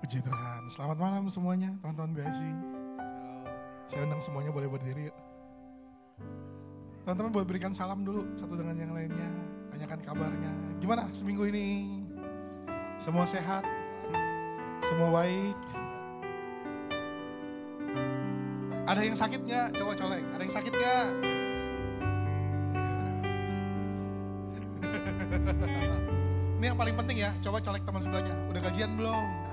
Puji Tuhan. Selamat malam semuanya, teman-teman BSI. Saya undang semuanya boleh berdiri yuk. Teman-teman boleh berikan salam dulu satu dengan yang lainnya. Tanyakan kabarnya. Gimana seminggu ini? Semua sehat? Semua baik? Ada yang sakit gak? Coba colek. Ada yang sakit gak? Ini yang paling penting ya. Coba colek teman sebelahnya. Udah gajian belum?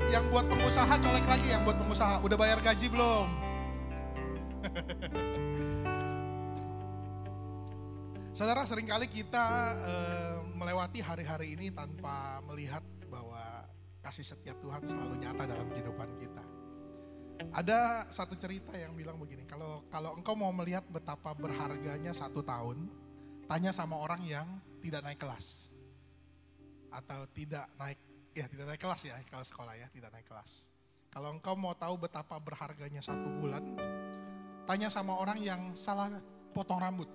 Yang buat pengusaha colek lagi, yang buat pengusaha udah bayar gaji belum? Saudara, seringkali kita melewati hari-hari ini tanpa melihat bahwa kasih setia Tuhan selalu nyata dalam kehidupan kita. Ada satu cerita yang bilang begini, kalau engkau mau melihat betapa berharganya 1 tahun, tanya sama orang yang tidak naik kelas. Atau tidak naik kelas ya, kalau sekolah ya, tidak naik kelas. Kalau engkau mau tahu betapa berharganya 1 bulan, tanya sama orang yang salah potong rambut.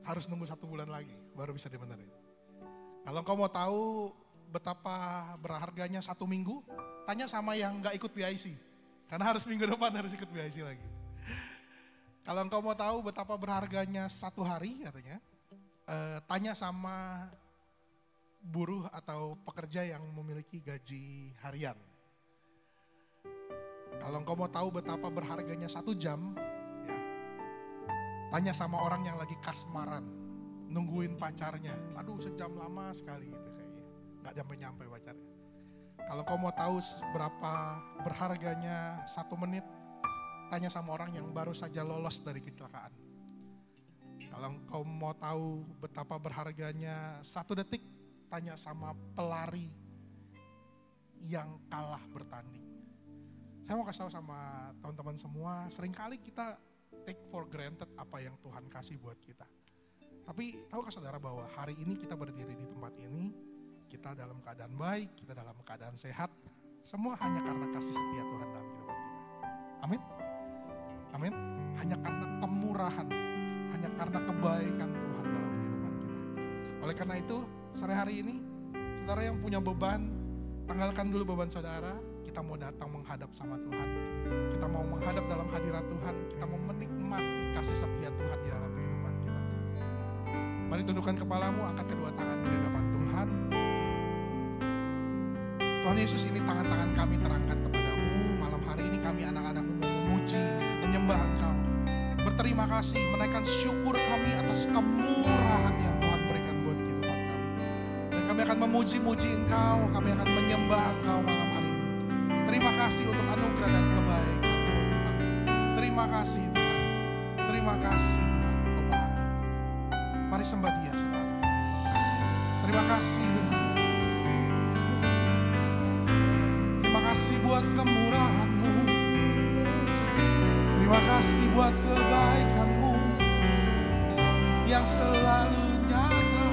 Harus nunggu 1 bulan lagi, baru bisa dibenerin. Kalau engkau mau tahu betapa berharganya 1 minggu, tanya sama yang gak ikut BIC. Karena harus minggu depan harus ikut BIC lagi. Kalau engkau mau tahu betapa berharganya 1 hari katanya, tanya sama buruh atau pekerja yang memiliki gaji harian. Kalau engkau mau tahu betapa berharganya 1 jam, ya, tanya sama orang yang lagi kasmaran, nungguin pacarnya. Aduh, sejam lama sekali gitu kayaknya, nggak nyampe-nyampe pacarnya. Kalau engkau mau tahu berapa berharganya 1 menit, tanya sama orang yang baru saja lolos dari kecelakaan. Kalau engkau mau tahu betapa berharganya 1 detik, tanya sama pelari yang kalah bertanding. Saya mau kasih tahu sama teman-teman semua, seringkali kita take for granted apa yang Tuhan kasih buat kita. Tapi tahukah saudara bahwa hari ini kita berdiri di tempat ini, kita dalam keadaan baik, kita dalam keadaan sehat, semua hanya karena kasih setia Tuhan dalam kehidupan kita. Amin. Amin. Hanya karena kemurahan, hanya karena kebaikan Tuhan dalam kehidupan kita. Oleh karena itu, sore hari ini, saudara yang punya beban, tanggalkan dulu beban saudara. Kita mau datang menghadap sama Tuhan. Kita mau menghadap dalam hadirat Tuhan. Kita mau menikmati kasih setia Tuhan di dalam kehidupan kita. Mari tundukkan kepalamu, angkat kedua tanganmu di hadapan Tuhan. Tuhan Yesus, ini tangan-tangan kami terangkat kepadamu. Malam hari ini kami anak-anakmu mau memuji, menyembah Engkau. Berterima kasih, menaikkan syukur kami atas kemurahan yang Tuhan berikan buat kehidupan kami. Dan kami akan memuji-muji Engkau, kami akan menyembah Engkau malam hari ini. Terima kasih untuk anugerah dan kebaikan-Mu Tuhan. Terima kasih Tuhan. Terima kasih Tuhan, Engkau baik. Mari sembah Dia saudara. Terima kasih Tuhan. Terima kasih buat kemurahan-Mu. Terima kasih buat kebaikan-Mu yang selalu nyata.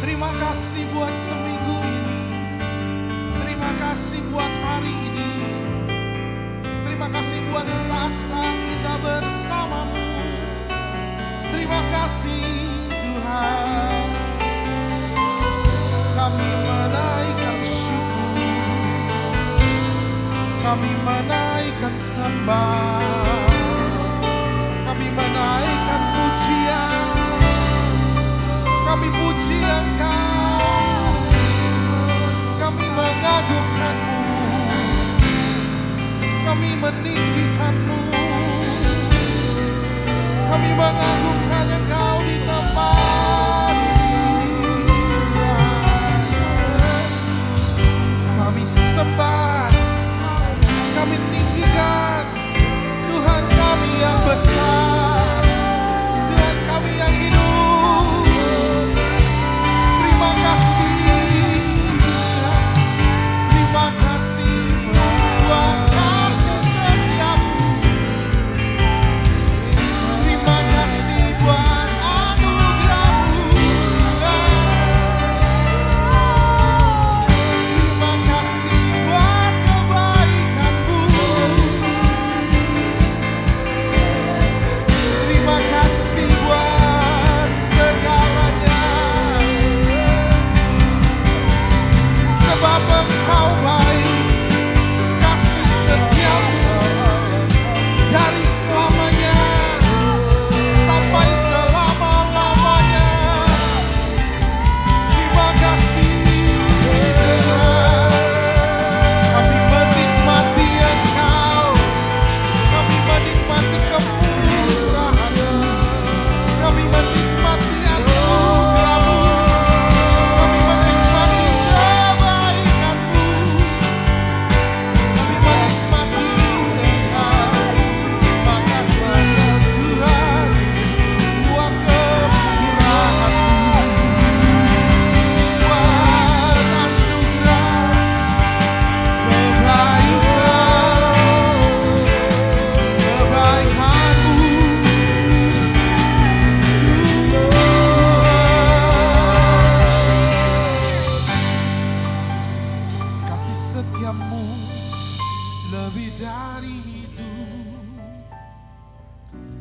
Terima kasih buat seminggu ini. Terima kasih buat hari ini. Terima kasih buat saat-saat indah bersama-Mu. Terima kasih Tuhan. Kami menaikkan syukur, kami menaikkan sembah, kami menaikkan pujian, kami puji Engkau, kami mengagungkan-Mu, kami meninggikan-Mu, kami mengagungkan Engkau di tempat ini. Kami sembah, kami tinggikan Tuhan kami yang besar, Tuhan kami yang hidup. Terima kasih, terima kasih buat kasih setiamu. Terima kasih buat anugerah.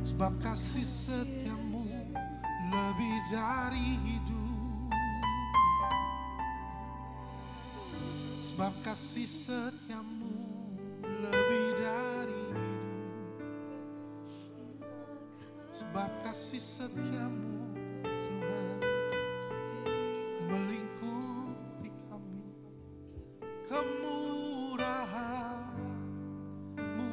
Sebab kasih setiamu lebih dari hidup. Sebab kasih setiamu lebih dari hidup. Sebab kasih setiamu Tuhan melingkupi kami. Kemurahan-Mu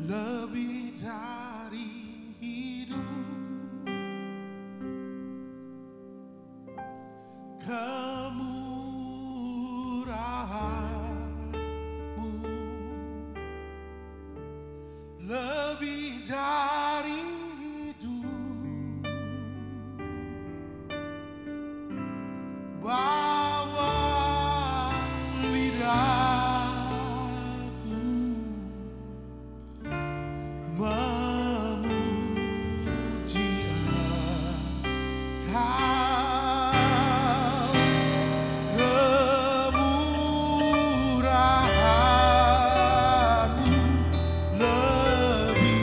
lebih dari hidup. Kemurahan-Mu lebih dari hidup. Bawa lidahku memuji Engkau. Kemurahan-Mu lebih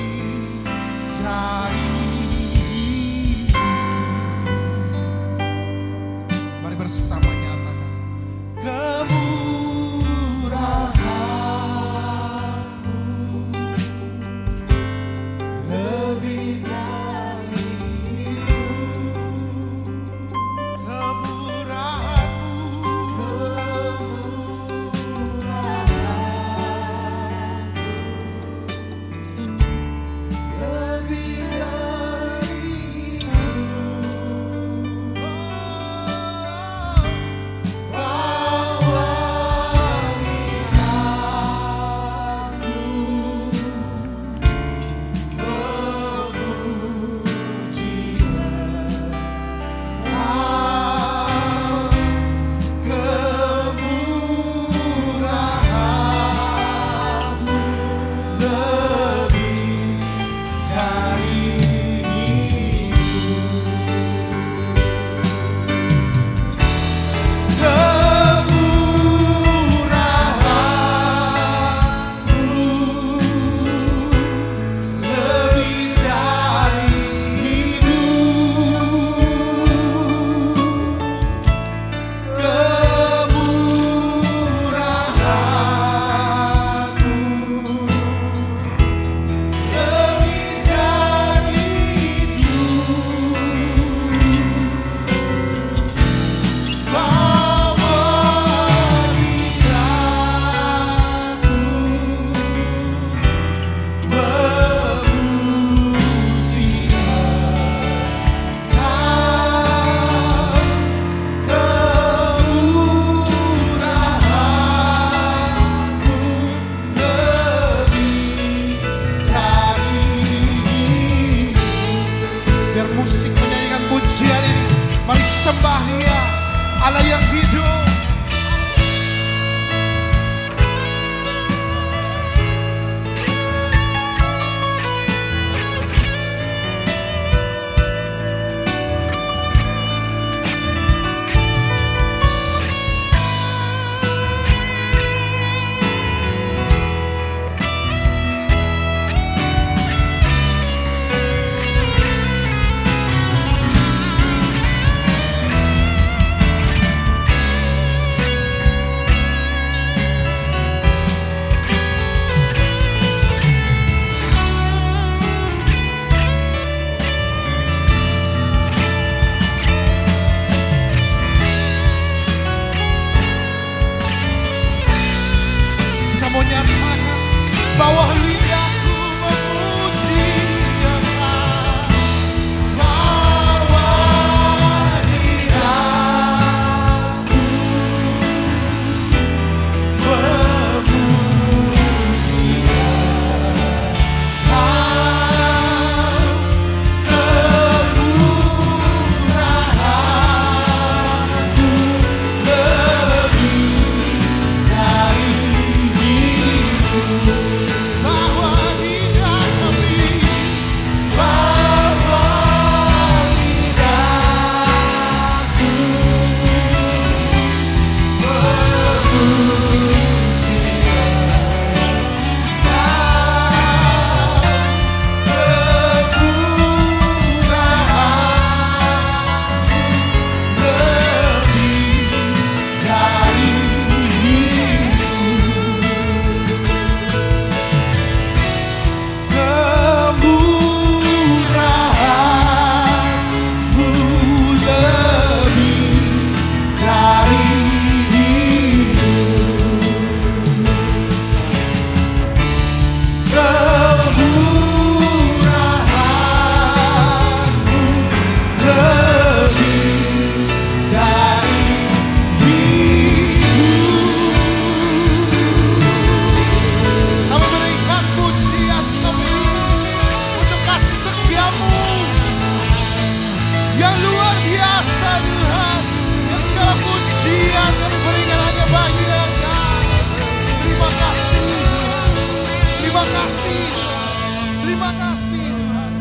Terima kasih Tuhan.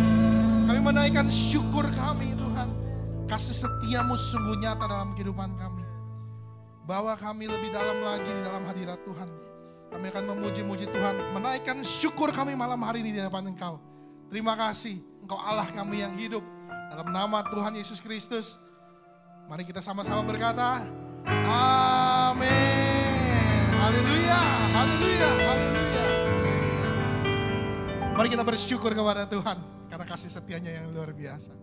Kami menaikkan syukur kami Tuhan. Kasih setiamu sungguh nyata dalam kehidupan kami. Bawa kami lebih dalam lagi di dalam hadirat Tuhan. Kami akan memuji-muji Tuhan. Menaikkan syukur kami malam hari ini di hadapan Engkau. Terima kasih. Engkau Allah kami yang hidup. Dalam nama Tuhan Yesus Kristus. Mari kita sama-sama berkata. Amin. Haleluya. Haleluya. Haleluya. Mari kita bersyukur kepada Tuhan. Karena kasih setianya yang luar biasa.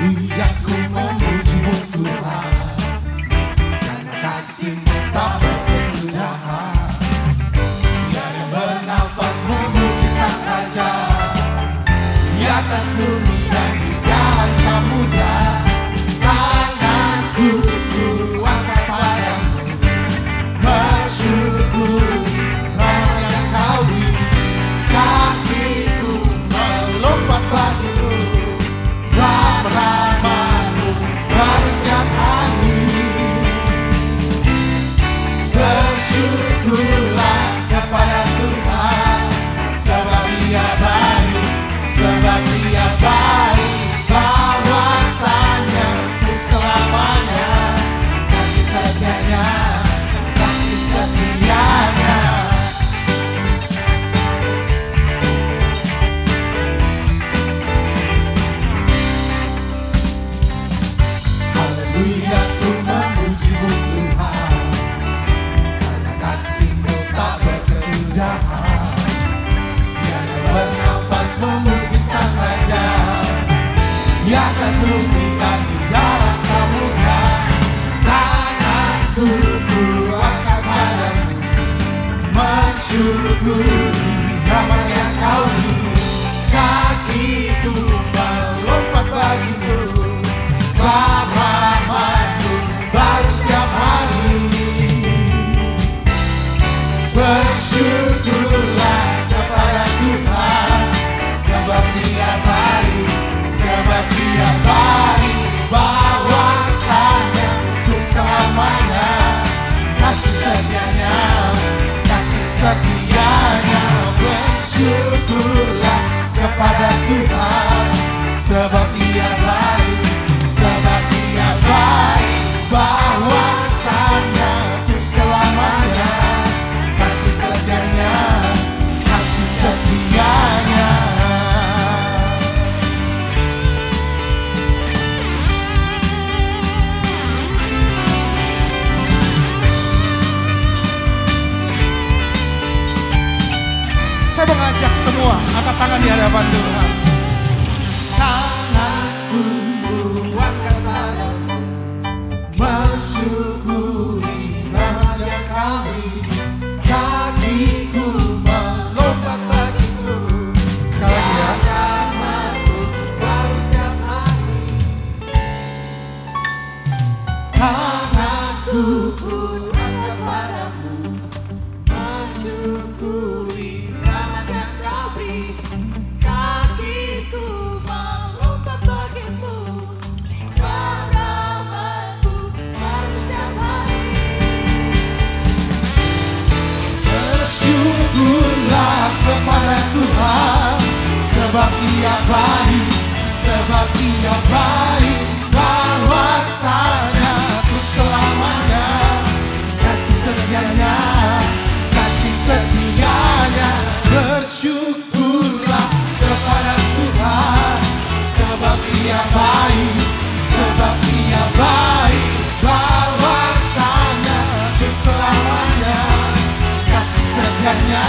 Haleluya, ku memuji-Mu Tuhan, karena kasih-Mu tak berkesudahan. Biar bernafas memuji Sang Raja, di atas bumi dan di dalam samudra. Tanganku ku angkat padamu, bersyukuri rahmat yang Kau beri. Kakiku melompat bagimu, sebab rahmat-Mu baru setiap hari. Bersyukurlah kepada Tuhan, sebab Dia baik, sebab Dia baik. Bahwasanya untuk selamanya, kasih setianya, kasih setianya. Haleluya, ku memuji-Mu Tuhan, karena kasih-Mu tak berkesudahan. Biar bernafas memuji Sang Raja, di atas bumi dan di dalam samudra. Tanganku ku angkat padamu, mensyukuri rahmat yang Kau beri. Kakiku melompat bagimu, sebab rahmat-Mu baru setiap hari. Bersyukurlah kepada Tuhan, sebab Dia baik, sebab Dia baik. Bahwasanya untuk selamanya, kasih setianya, kasih setianya. Bersyukurlah kepada Tuhan, sebab Dia baik, sebab Dia baik. Bahwasanya untuk selamanya, kasih setianya, kasih setianya. Saya mengajak semua angkat tangan di hadapan Tuhan. Tanganku angkat padamu, bersyukuri rahmat yang Kau beri. Kakiku melompat bagimu, Sekali lagi ya. rahmat-Mu baru setiap hari. Tanganku angkat padamu, mensyukuri rahmat yang Kau beri. Kakiku melompat bagimu, sebab rahmat-Mu baru setiap hari. Bersyukurlah kepada Tuhan, sebab Dia baik, sebab Dia baik. Bahwasanya untuk selamanya, kasih setianya, kasih setianya. Bersyukurlah kepada Tuhan, sebab Dia baik, sebab Dia baik. Bahwasanya untuk selamanya, kasih setianya.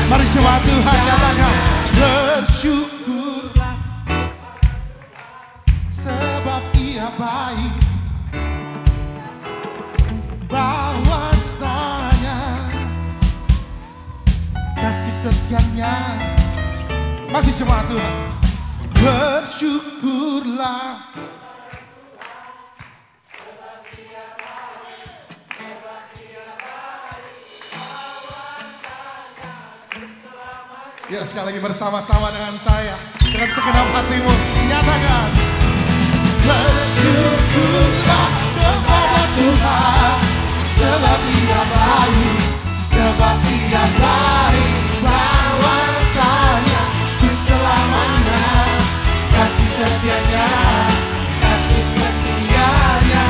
Mari semua Tuhan nyatakan. Bersyukurlah sebab Ia baik. Bahwasanya kasih setianya. Masih semua Tuhan. Bersyukurlah Ya, sekali lagi bersama-sama dengan saya, dengan segenap hatimu, nyatakan. Bersyukurlah kepada Tuhan, sebab Ia baik, sebab Ia baik. Bahwasanya untuk selamanya, kasih setianya, kasih setianya.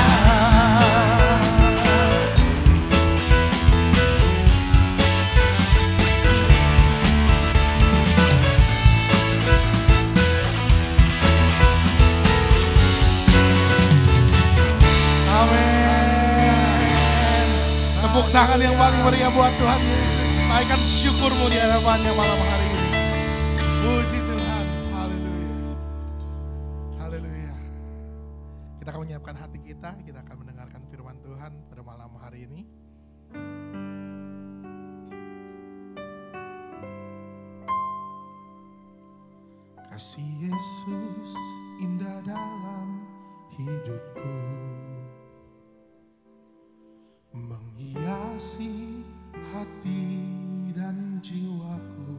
Tepuk tangan yang paling meriah buat Tuhan Yesus. Naikkan syukurmu di hadapannya malam hari ini. Puji Tuhan. Haleluya. Haleluya. Kita akan menyiapkan hati kita. Kita akan mendengarkan firman Tuhan pada malam hari ini. Kasih Yesus indah dalam hidupku, menghiasi hati dan jiwaku.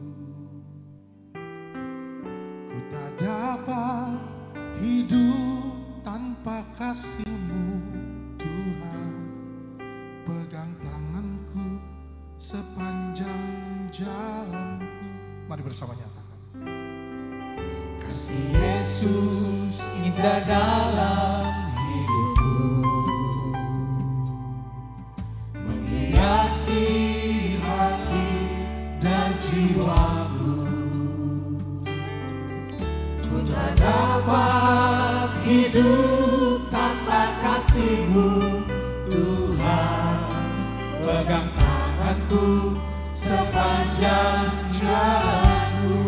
Ku tak dapat hidup tanpa kasih-Mu, Tuhan. Pegang tanganku sepanjang jalanku. Mari bersama nyatakan. Kasih Yesus indah dalam hidupku, menghiasi hati dan jiwaku. Ku tak dapat hidup tanpa kasih-Mu, Tuhan. Pegang tanganku sepanjang jalanku.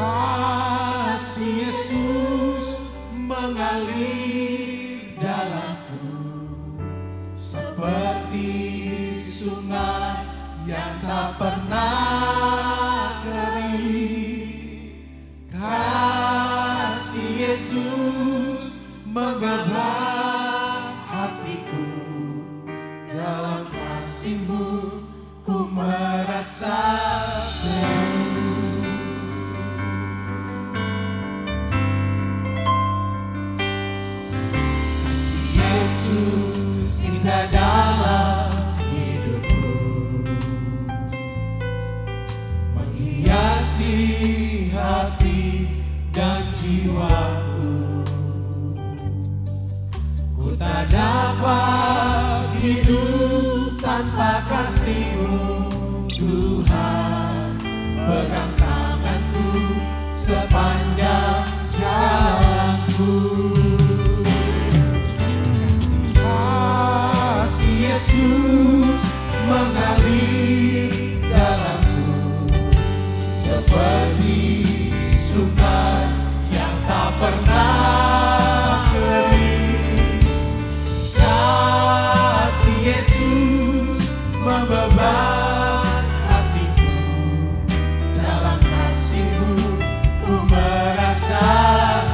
Kasih Yesus mengalir dalamku, seperti sungai yang tak pernah kering. Kasih Yesus menggembala hatiku, dalam kasih-Mu ku merasa teduh. Kasih Yesus indah dalam hidupku, menghiasi hati dan jiwaku. Ku tak dapat hidup tanpa kasih-Mu, Tuhan. Pegang tanganku sepanjang jalanku. Kasih Yesus mengalir dalamku, seperti sungai yang tak pernah kering. Kasih Yesus membeban hatiku, dalam kasih-Mu ku merasa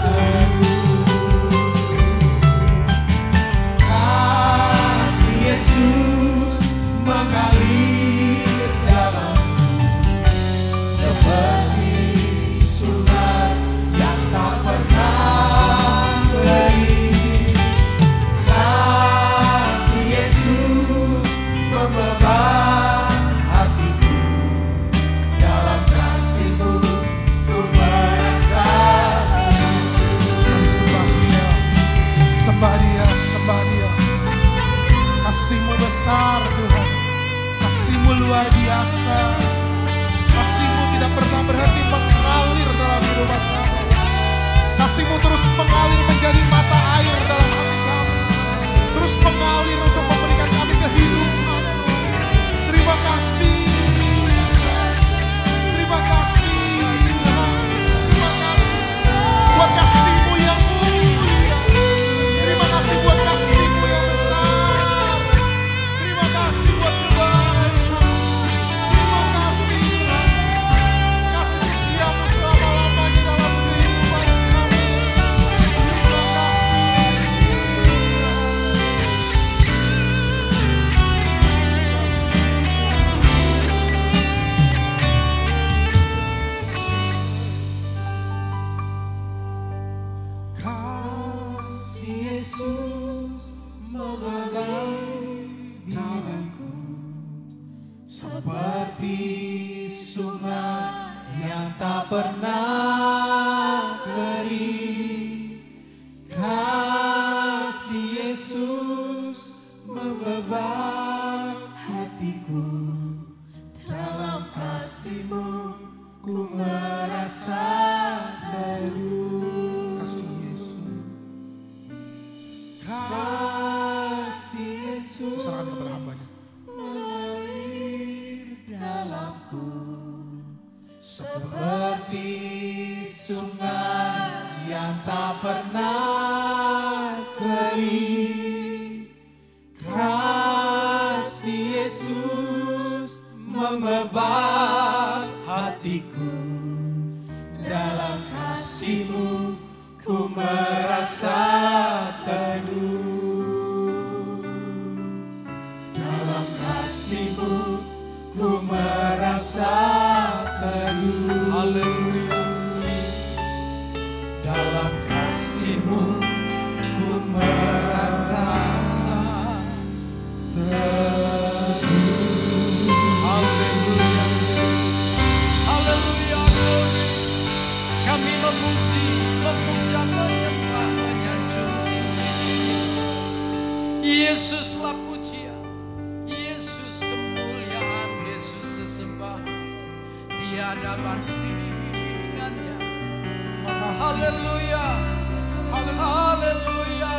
teduh. Kasih Yesus mengalir dalamku, seperti sungai yang tak pernah kering. Kasih Yesus membeban hatiku, dalam kasih-Mu ku merasa teduh. Sembah Dia, sembah Dia, sembah Dia. Kasih-Mu besar Tuhan, kasih-Mu luar biasa. Kasih-Mu tidak pernah berhenti mengalir dalam kehidupan kami. Kasih-Mu terus mengalir menjadi mata air dalam hati kami, terus mengalir untuk memberikan kami kehidupan. Terima kasih, terima kasih Tuhan. Terima kasih buat kasih-Mu yang mulia. Terima kasih buat kasih-Mu yang besar. Terima kasih buat kebaikan. Terima kasih Tuhan. Kasih setia-Mu selama-lamanya dalam kehidupan kami. Terima kasih. Yesus mengalir dalamku seperti sungai yang tak pernah kering. Kasih Yesus membebas hatiku, dalam kasih-Mu ku merasa teduh. Kasih Yesus. Kasih Yesus Serahkan kepada hambanya. mengalir dalamku seperti sungai yang tak pernah kering. Kasih Yesus membebas hatiku, dalam kasih-Mu ku merasa teduh. Dalam kasih-Mu ku merasa teduh. Haleluya. Dalam kasih-Mu ku merasa teduh. Haleluya. Haleluya. Kami memuji, memuja, menyembah, menyanjung tinggi. Yesuslah pujian, Yesus kemuliaan, Yesus sesembahan. Tiada bandingannya. Makasih. Haleluya. Haleluya. Haleluya.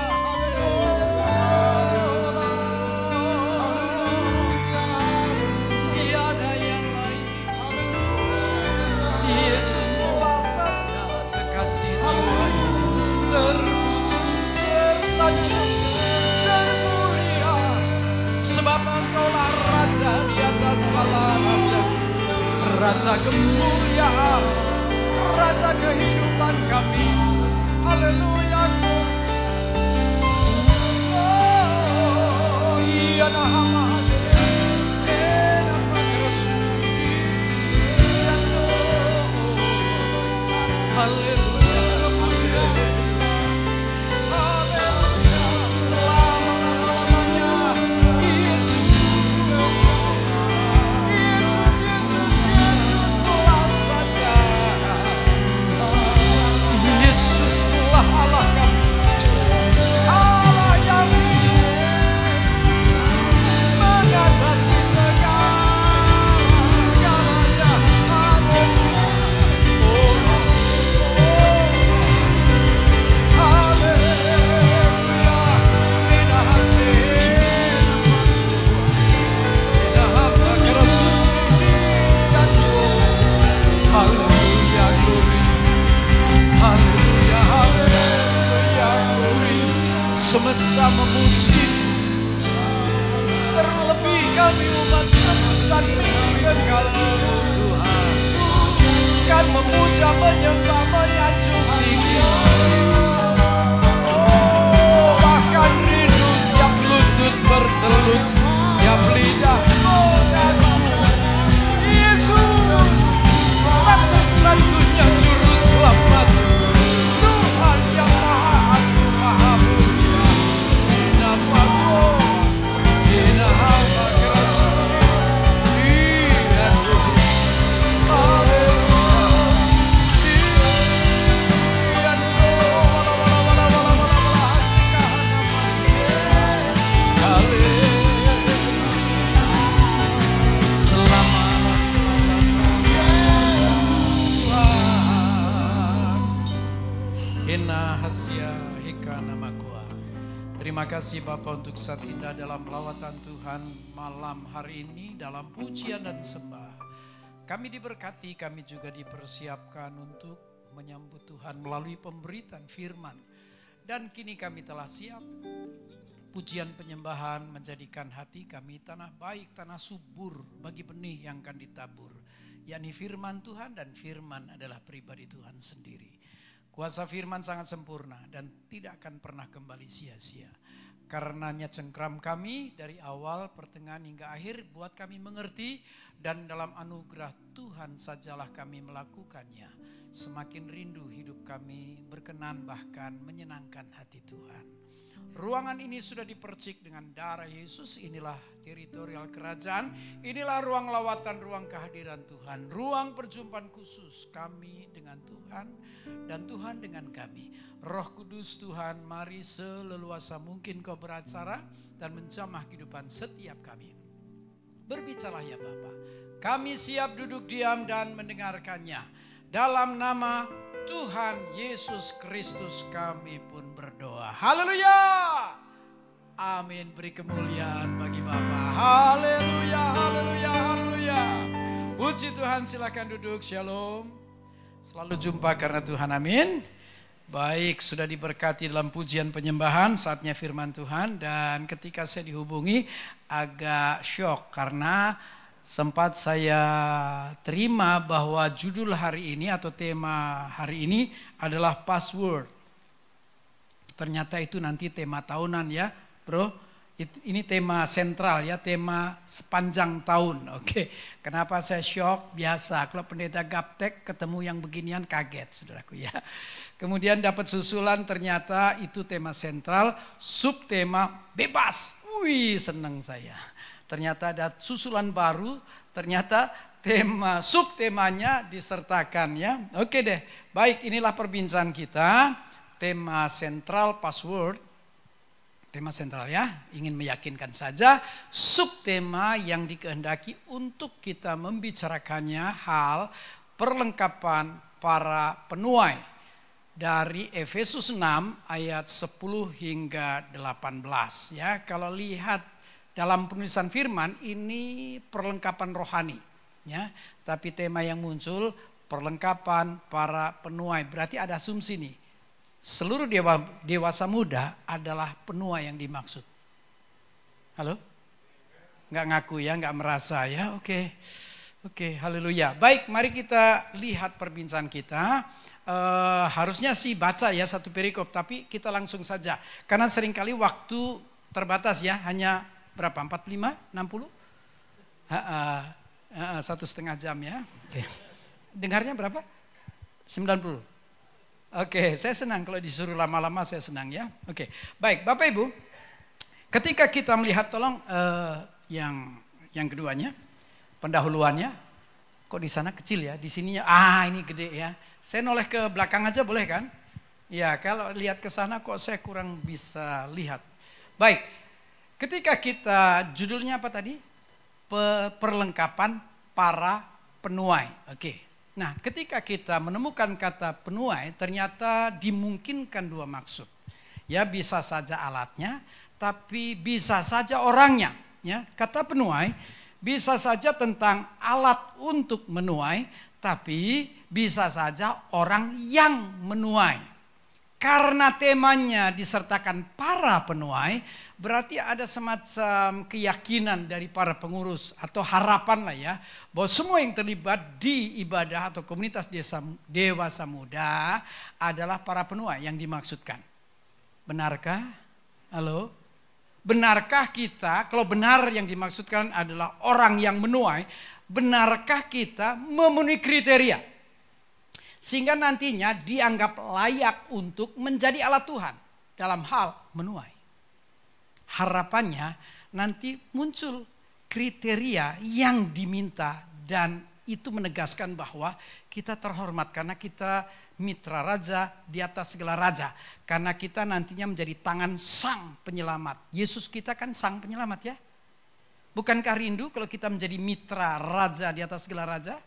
Tiada yang lain. Yesuslah saja kekasih jiwa ini, terpuji, tersanjung, termulia. Sebab Engkaulah Raja di atas segala raja, Raja kemuliaan, Raja kehidupan kami. Haleluya. Oh, iya nama haleluya, haleluya, selama-lamanya. Yesus, Yesus, Yesus, Yesuslah saja. Yesuslah Allah kami, Allah yang mengatasi segala-galanya. Haleluya. Semesta memuji, terlebih kami umat tebusan milik Engkau Tuhan, kan memuja, menyembah, menyanjung tinggi. Oh, bahkan rindu setiap lutut bertelut, setiap lidah mengaku Yesus satu-satunya juru selamat, Tuhan yang maha agung, maha mulia. Terima kasih Bapa untuk saat indah dalam lawatan Tuhan malam hari ini dalam pujian dan sembah. Kami diberkati, kami juga dipersiapkan untuk menyambut Tuhan melalui pemberitaan firman. Dan kini kami telah siap. Pujian penyembahan menjadikan hati kami tanah baik, tanah subur bagi benih yang akan ditabur. Yakni firman Tuhan, dan firman adalah pribadi Tuhan sendiri. Kuasa firman sangat sempurna dan tidak akan pernah kembali sia-sia. Karenanya cengkram kami dari awal, pertengahan hingga akhir buat kami mengerti, dan dalam anugerah Tuhan sajalah kami melakukannya. Semakin rindu hidup kami berkenan bahkan menyenangkan hati Tuhan. Ruangan ini sudah dipercik dengan darah Yesus. Inilah teritorial kerajaan. Inilah ruang lawatan, ruang kehadiran Tuhan. Ruang perjumpaan khusus kami dengan Tuhan dan Tuhan dengan kami. Roh Kudus Tuhan, mari seleluasa mungkin kau beracara dan menjamah kehidupan setiap kami. Berbicara ya Bapa. Kami siap duduk diam dan mendengarkannya. Dalam nama Tuhan Yesus Kristus kami pun berdoa. Haleluya. Amin. Beri kemuliaan bagi Bapa. Haleluya, haleluya, haleluya. Puji Tuhan, silakan duduk. Shalom. Selalu jumpa karena Tuhan. Amin. Baik, sudah diberkati dalam pujian penyembahan, saatnya firman Tuhan. Dan ketika saya dihubungi agak syok karena sempat saya terima bahwa judul hari ini atau tema hari ini adalah password. Ternyata itu nanti tema tahunan ya bro. Ini tema sentral ya, tema sepanjang tahun. Oke. Kenapa saya shock? Biasa kalau pendeta gaptek ketemu yang beginian kaget saudaraku ya. Kemudian dapat susulan ternyata itu tema sentral, subtema bebas. Wih senang saya. Ternyata ada susulan baru, ternyata tema subtemanya disertakan ya. Oke deh, baik inilah perbincangan kita. Tema sentral password, tema sentral ya, ingin meyakinkan saja. Subtema yang dikehendaki untuk kita membicarakannya hal perlengkapan para penuai. Dari Efesus 6 ayat 10 hingga 18 ya. Kalau lihat dalam penulisan firman ini perlengkapan rohani ya, tapi tema yang muncul perlengkapan para penuai. Berarti ada asumsi nih. Seluruh dewasa muda adalah penuai yang dimaksud. Halo? Enggak ngaku ya, enggak merasa ya. Oke, haleluya. Baik, mari kita lihat perbincangan kita. Harusnya sih baca ya satu perikop, tapi kita langsung saja. Karena seringkali waktu terbatas ya, hanya berapa? 45? 60? 1,5 jam ya. Oke. Dengarnya berapa? 90. Oke, saya senang kalau disuruh lama-lama, saya senang ya. Oke, baik Bapak Ibu. Ketika kita melihat tolong yang keduanya, pendahuluannya, kok di sana kecil ya, di sininya ini gede ya. Saya noleh ke belakang aja boleh kan? Ya, kalau lihat ke sana kok saya kurang bisa lihat. Baik. Ketika kita, judulnya apa tadi? Perlengkapan para penuai. Oke. Nah, ketika kita menemukan kata penuai, ternyata dimungkinkan dua maksud. Ya, bisa saja alatnya, tapi bisa saja orangnya. Ya, kata penuai bisa saja tentang alat untuk menuai, tapi bisa saja orang yang menuai. Karena temanya disertakan para penuai, berarti ada semacam keyakinan dari para pengurus atau harapan lah ya, bahwa semua yang terlibat di ibadah atau komunitas dewasa muda adalah para penuai yang dimaksudkan. Benarkah? Halo? Benarkah kita, kalau benar yang dimaksudkan adalah orang yang menuai, benarkah kita memenuhi kriteria? Sehingga nantinya dianggap layak untuk menjadi alat Tuhan dalam hal menuai. Harapannya nanti muncul kriteria yang diminta dan itu menegaskan bahwa kita terhormat karena kita mitra raja di atas segala raja. Karena kita nantinya menjadi tangan sang penyelamat. Yesus kita kan sang penyelamat ya. Bukankah rindu kalau kita menjadi mitra raja di atas segala raja?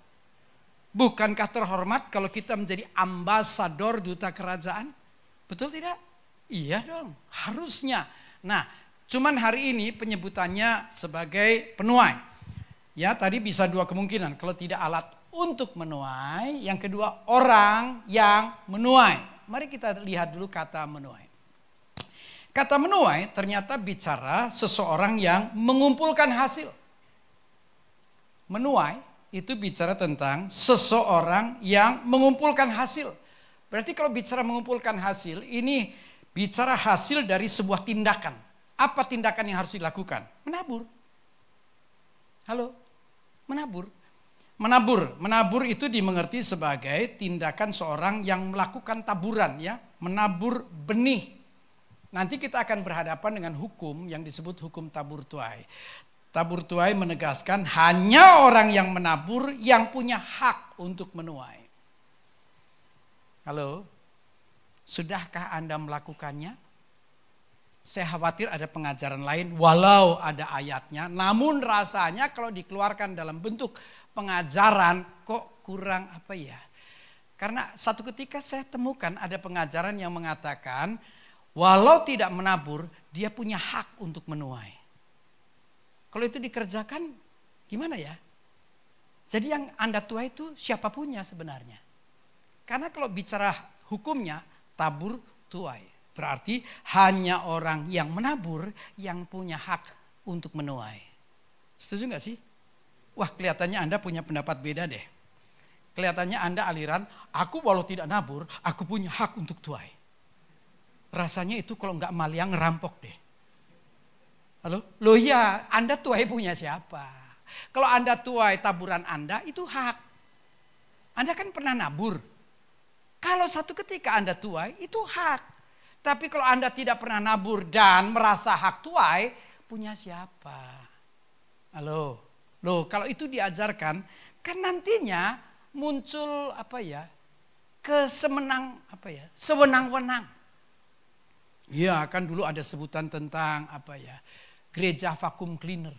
Bukankah terhormat kalau kita menjadi ambasador duta kerajaan? Betul tidak? Iya dong, harusnya. Nah, cuman hari ini penyebutannya sebagai penuai. Ya, tadi bisa dua kemungkinan. Kalau tidak alat untuk menuai, yang kedua orang yang menuai. Mari kita lihat dulu kata menuai. Kata menuai ternyata bicara seseorang yang mengumpulkan hasil. Menuai itu bicara tentang seseorang yang mengumpulkan hasil. Berarti kalau bicara mengumpulkan hasil, ini bicara hasil dari sebuah tindakan. Apa tindakan yang harus dilakukan? Menabur. Halo? Menabur. Menabur itu dimengerti sebagai tindakan seorang yang melakukan taburan ya, menabur benih. Nanti kita akan berhadapan dengan hukum yang disebut hukum tabur tuai. Tabur tuai menegaskan hanya orang yang menabur yang punya hak untuk menuai. Halo, sudahkah Anda melakukannya? Saya khawatir ada pengajaran lain walau ada ayatnya. Namun rasanya kalau dikeluarkan dalam bentuk pengajaran kok kurang apa ya. Karena satu ketika saya temukan ada pengajaran yang mengatakan walau tidak menabur dia punya hak untuk menuai. Kalau itu dikerjakan gimana ya? Jadi yang Anda tuai itu siapa punya sebenarnya. Karena kalau bicara hukumnya tabur tuai. Berarti hanya orang yang menabur yang punya hak untuk menuai. Setuju gak sih? Wah, kelihatannya Anda punya pendapat beda deh. Kelihatannya Anda aliran, aku walau tidak nabur, aku punya hak untuk tuai. Rasanya itu kalau nggak maliang ngerampok deh. Halo? Loh ya, Anda tuai punya siapa? Kalau Anda tuai taburan Anda, itu hak. Anda kan pernah nabur. Kalau satu ketika Anda tuai, itu hak. Tapi kalau Anda tidak pernah nabur dan merasa hak tuai, punya siapa? Halo? Loh, kalau itu diajarkan, kan nantinya muncul apa ya? Sewenang-wenang. Iya, kan dulu ada sebutan tentang apa ya? Gereja vacuum cleaner.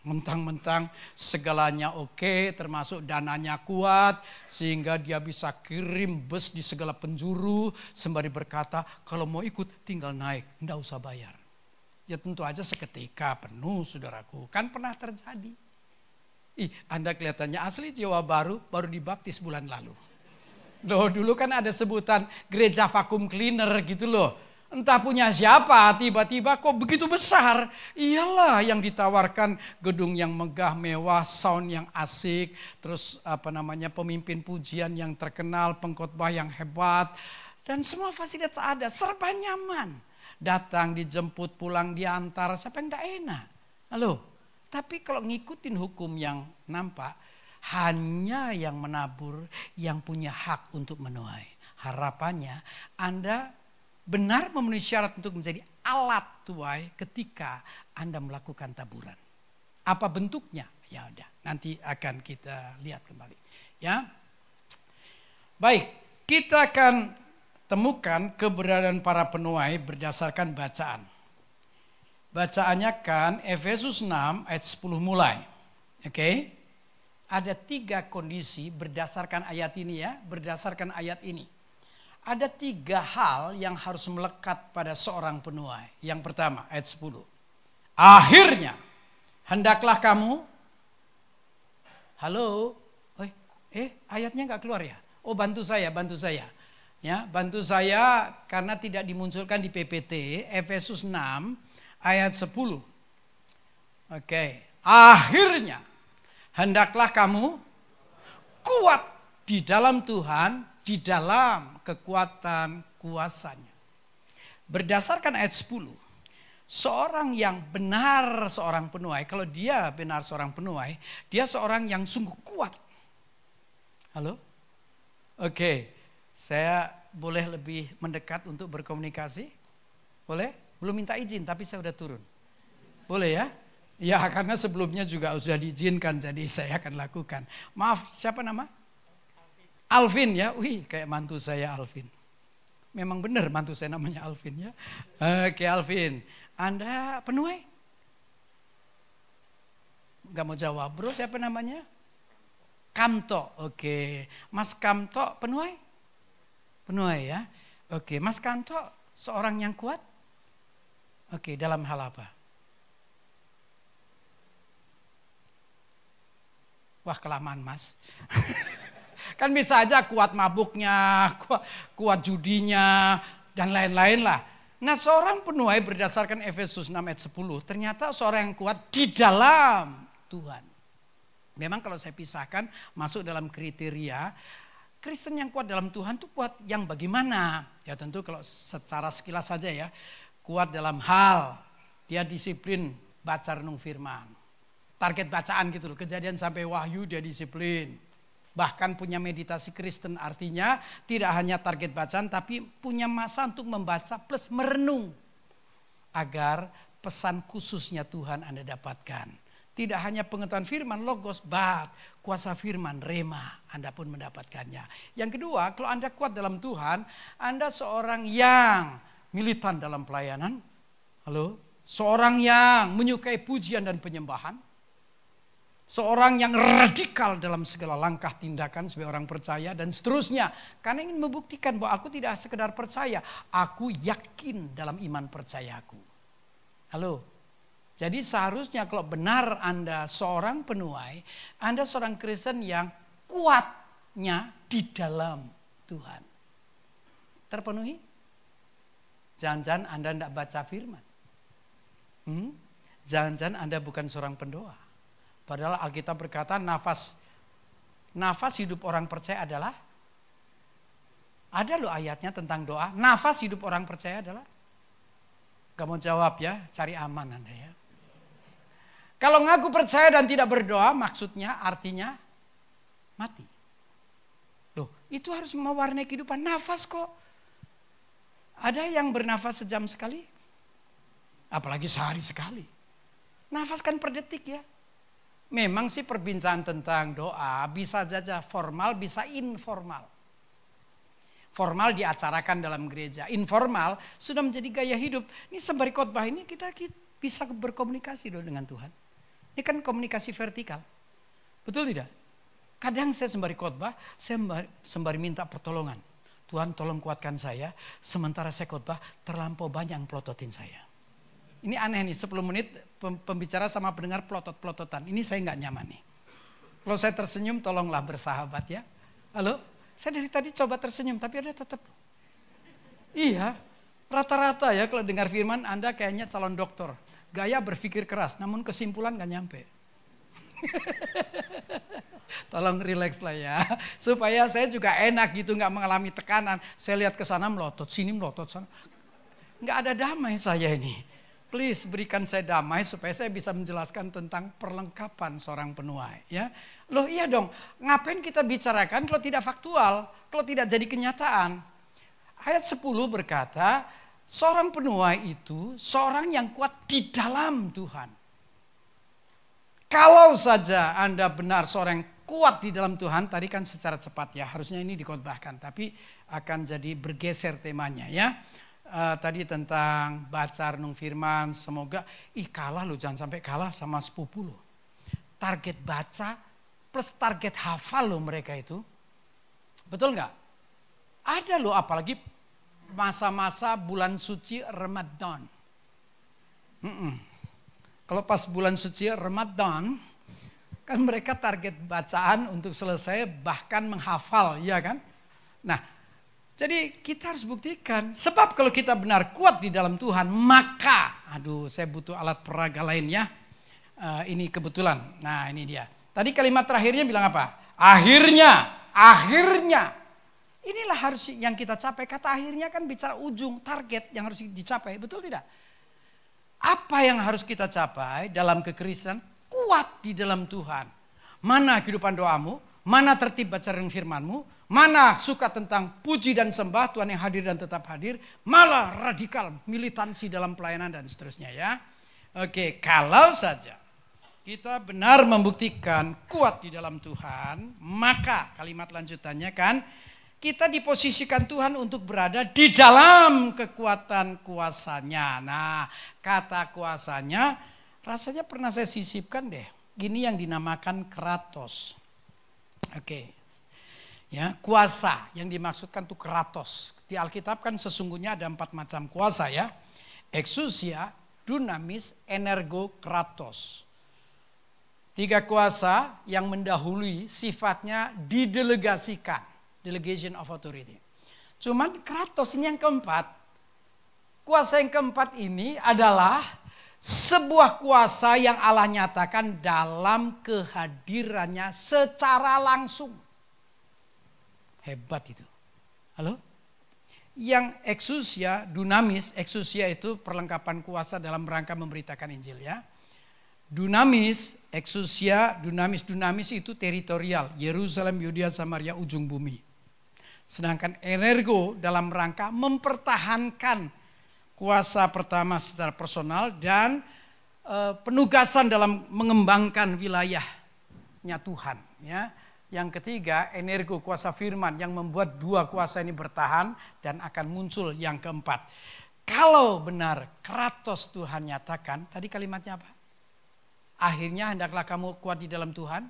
Mentang-mentang segalanya oke, termasuk dananya kuat, sehingga dia bisa kirim bus di segala penjuru, sembari berkata kalau mau ikut tinggal naik, enggak usah bayar. Ya tentu aja seketika penuh saudaraku, kan pernah terjadi. Anda kelihatannya asli Jawa baru dibaptis bulan lalu. Loh, dulu kan ada sebutan gereja vacuum cleaner gitu loh. Entah punya siapa, tiba-tiba kok begitu besar. Iyalah yang ditawarkan gedung yang megah, mewah, sound yang asik, terus pemimpin pujian yang terkenal, pengkhotbah yang hebat, dan semua fasilitas ada, serba nyaman. Datang, dijemput, pulang, diantar, siapa yang tidak enak? Halo, tapi kalau ngikutin hukum yang nampak, hanya yang menabur, yang punya hak untuk menuai. Harapannya Anda benar memenuhi syarat untuk menjadi alat tuai ketika Anda melakukan taburan. Apa bentuknya? Ya udah, nanti akan kita lihat kembali. Ya, baik, kita akan temukan keberadaan para penuai berdasarkan bacaan. Bacaannya kan Efesus 6 ayat 10 mulai. Oke, ada 3 kondisi berdasarkan ayat ini ya, berdasarkan ayat ini. Ada 3 hal yang harus melekat pada seorang penuai. Yang pertama, ayat 10. Akhirnya, hendaklah kamu. Halo? Ayatnya nggak keluar ya? Oh, bantu saya. Ya, bantu saya karena tidak dimunculkan di PPT. Efesus 6 ayat 10. Oke. Akhirnya, hendaklah kamu kuat di dalam Tuhan, di dalam kekuatan kuasanya. Berdasarkan ayat 10, seorang yang benar seorang penuai, kalau dia benar seorang penuai, dia seorang yang sungguh kuat. Halo? Oke, saya boleh lebih mendekat untuk berkomunikasi? Boleh? Belum minta izin tapi saya udah turun. Boleh ya? Ya, karena sebelumnya juga sudah diizinkan, jadi saya akan lakukan. Maaf, siapa nama? Alvin ya, wih kayak mantu saya Alvin. Memang benar mantu saya namanya Alvin ya. Oke Alvin, Anda penuai? Gak mau jawab bro, siapa namanya? Kamto, oke. Mas Kamto penuai? Penuai ya. Oke, Mas Kamto seorang yang kuat? Oke, dalam hal apa? Wah kelamaan mas. Kan bisa aja kuat mabuknya, kuat judinya, dan lain-lain lah. Nah seorang penuai berdasarkan Efesus 6 ayat 10, ternyata seorang yang kuat di dalam Tuhan. Memang kalau saya pisahkan, masuk dalam kriteria, Kristen yang kuat dalam Tuhan itu kuat yang bagaimana? Ya tentu kalau secara sekilas saja ya, kuat dalam hal, dia disiplin baca renung firman. Target bacaan gitu loh, Kejadian sampai Wahyu dia disiplin. Bahkan punya meditasi Kristen, artinya tidak hanya target bacaan tapi punya masa untuk membaca plus merenung. Agar pesan khususnya Tuhan Anda dapatkan. Tidak hanya pengetahuan firman, logos, but kuasa firman, rema, Anda pun mendapatkannya. Yang kedua, kalau Anda kuat dalam Tuhan, Anda seorang yang militan dalam pelayanan. Halo? Seorang yang menyukai pujian dan penyembahan. Seorang yang radikal dalam segala langkah tindakan sebagai orang percaya dan seterusnya. Karena ingin membuktikan bahwa aku tidak sekedar percaya, aku yakin dalam iman percayaku. Halo? Jadi seharusnya kalau benar Anda seorang penuai, Anda seorang Kristen yang kuatnya di dalam Tuhan. Terpenuhi? Jangan-jangan Anda tidak baca firman. Jangan-jangan Anda bukan seorang pendoa. Padahal Alkitab berkata nafas hidup orang percaya adalah, ada loh ayatnya tentang doa, nafas hidup orang percaya adalah, gak mau jawab ya, cari aman Anda ya. Kalau ngaku percaya dan tidak berdoa, maksudnya artinya mati. Loh, itu harus mewarnai kehidupan, nafas kok. Ada yang bernafas sejam sekali, apalagi sehari sekali. Nafas kan per detik ya. Memang sih perbincangan tentang doa bisa saja formal, bisa informal. Formal diacarakan dalam gereja, informal sudah menjadi gaya hidup. Ini sembari khotbah ini kita bisa berkomunikasi dengan Tuhan. Ini kan komunikasi vertikal. Betul tidak? Kadang saya sembari khotbah, saya sembari minta pertolongan. Tuhan tolong kuatkan saya, sementara saya khotbah terlampau banyak yang pelototin saya. Ini aneh nih, 10 menit pembicara sama pendengar pelotot-pelototan. Ini saya nggak nyaman nih. Kalau saya tersenyum, tolonglah bersahabat ya. Halo? Saya dari tadi coba tersenyum, tapi ada tetap. Iya, rata-rata ya kalau dengar firman Anda kayaknya calon dokter. Gaya berpikir keras, namun kesimpulan nggak nyampe. Tolong relax lah ya. Supaya saya juga enak gitu, nggak mengalami tekanan. Saya lihat ke sana melotot, sini melotot sana. Nggak ada damai saya ini. Please berikan saya damai supaya saya bisa menjelaskan tentang perlengkapan seorang penuai. Ya, loh iya dong, ngapain kita bicarakan kalau tidak faktual, kalau tidak jadi kenyataan. Ayat 10 berkata, seorang penuai itu seorang yang kuat di dalam Tuhan. Kalau saja Anda benar seorang yang kuat di dalam Tuhan, tadi kan secara cepat ya, harusnya ini dikhotbahkan, tapi akan jadi bergeser temanya ya. Tadi tentang baca renung firman, semoga kalah loh, jangan sampai kalah sama sepupu loh. Target baca plus target hafal loh mereka itu. Betul nggak? Ada loh, apalagi masa-masa bulan suci Ramadan. Kalau pas bulan suci Ramadan, kan mereka target bacaan untuk selesai bahkan menghafal, ya kan? Nah, jadi kita harus buktikan, sebab kalau kita benar kuat di dalam Tuhan, maka, saya butuh alat peraga lain ya. Ini kebetulan, nah ini dia. Tadi kalimat terakhirnya bilang apa? Akhirnya. Inilah harus yang kita capai. Kata akhirnya kan bicara ujung, target yang harus dicapai, betul tidak? Apa yang harus kita capai dalam kekristenan? Kuat di dalam Tuhan. Mana kehidupan doamu? Mana tertib baca renung firmanmu? Mana suka tentang puji dan sembah, Tuhan yang hadir dan tetap hadir. Malah radikal, militansi dalam pelayanan dan seterusnya ya. Oke, kalau saja kita benar membuktikan kuat di dalam Tuhan, maka kalimat lanjutannya kan, kita diposisikan Tuhan untuk berada di dalam kekuatan kuasanya. Nah, kata kuasanya rasanya pernah saya sisipkan deh. Ini yang dinamakan kratos. Oke. Ya, kuasa yang dimaksudkan itu kratos. Di Alkitab kan sesungguhnya ada 4 macam kuasa ya. Exousia, dunamis, energo, kratos. 3 kuasa yang mendahului sifatnya didelegasikan. Delegation of authority. Cuman kratos ini yang keempat. Kuasa yang keempat ini adalah sebuah kuasa yang Allah nyatakan dalam kehadirannya secara langsung. Hebat itu. Halo? Yang exousia, dunamis, exousia itu perlengkapan kuasa dalam rangka memberitakan Injil ya. Dunamis, exousia, dunamis itu teritorial. Yerusalem, Yudea, Samaria, ujung bumi. Sedangkan energo dalam rangka mempertahankan kuasa pertama secara personal dan penugasan dalam mengembangkan wilayahnya Tuhan. Ya. Yang ketiga, energo kuasa firman yang membuat dua kuasa ini bertahan dan akan muncul yang keempat. Kalau benar kratos Tuhan nyatakan, tadi kalimatnya apa? Akhirnya hendaklah kamu kuat di dalam Tuhan,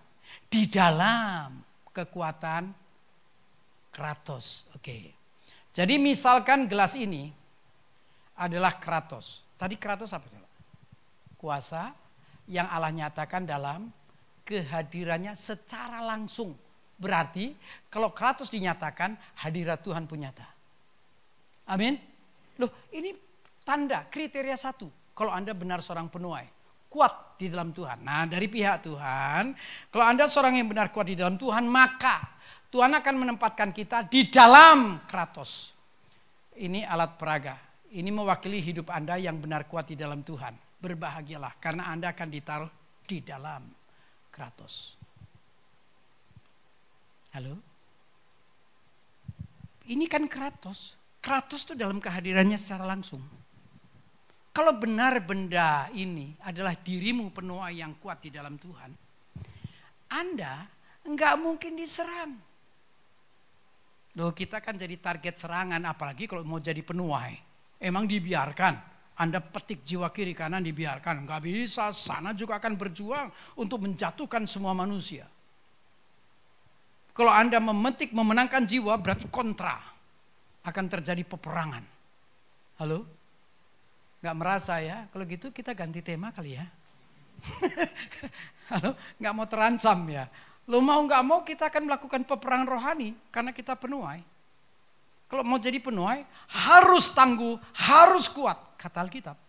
di dalam kekuatan kratos. Oke. Jadi misalkan gelas ini adalah kratos. Tadi kratos apa coba? Kuasa yang Allah nyatakan dalam kehadirannya secara langsung. Berarti kalau kratos dinyatakan, hadirat Tuhan pun nyata. Amin. Loh, ini tanda kriteria satu. Kalau Anda benar seorang penuai, kuat di dalam Tuhan. Nah, dari pihak Tuhan, kalau Anda seorang yang benar kuat di dalam Tuhan, maka Tuhan akan menempatkan kita di dalam kratos. Ini alat peraga. Ini mewakili hidup Anda yang benar kuat di dalam Tuhan. Berbahagialah karena Anda akan ditaruh di dalam kratos. Halo? Ini kan kratos. Kratos itu dalam kehadirannya secara langsung. Kalau benar benda ini adalah dirimu penuai yang kuat di dalam Tuhan, Anda enggak mungkin diserang. Loh, kita kan jadi target serangan, apalagi kalau mau jadi penuai. Emang dibiarkan, Anda petik jiwa kiri kanan dibiarkan. Enggak bisa, sana juga akan berjuang untuk menjatuhkan semua manusia. Kalau Anda memenangkan jiwa berarti kontra. Akan terjadi peperangan. Halo? Nggak merasa ya? Kalau gitu kita ganti tema kali ya. Halo? Nggak mau terancam ya? Lo mau nggak mau kita akan melakukan peperangan rohani karena kita penuai. Kalau mau jadi penuai harus tangguh, harus kuat, kata Alkitab.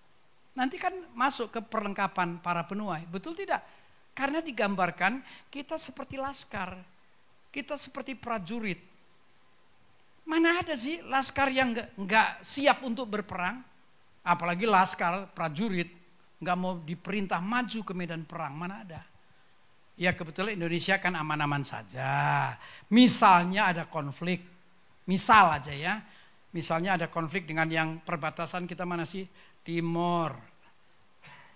Nanti kan masuk ke perlengkapan para penuai, betul tidak? Karena digambarkan kita seperti laskar, kita seperti prajurit. Mana ada sih laskar yang nggak siap untuk berperang? Apalagi laskar prajurit nggak mau diperintah maju ke medan perang, mana ada? Ya kebetulan Indonesia kan aman-aman saja. Misalnya ada konflik, misal aja ya. Misalnya ada konflik dengan yang perbatasan kita mana sih? Timor,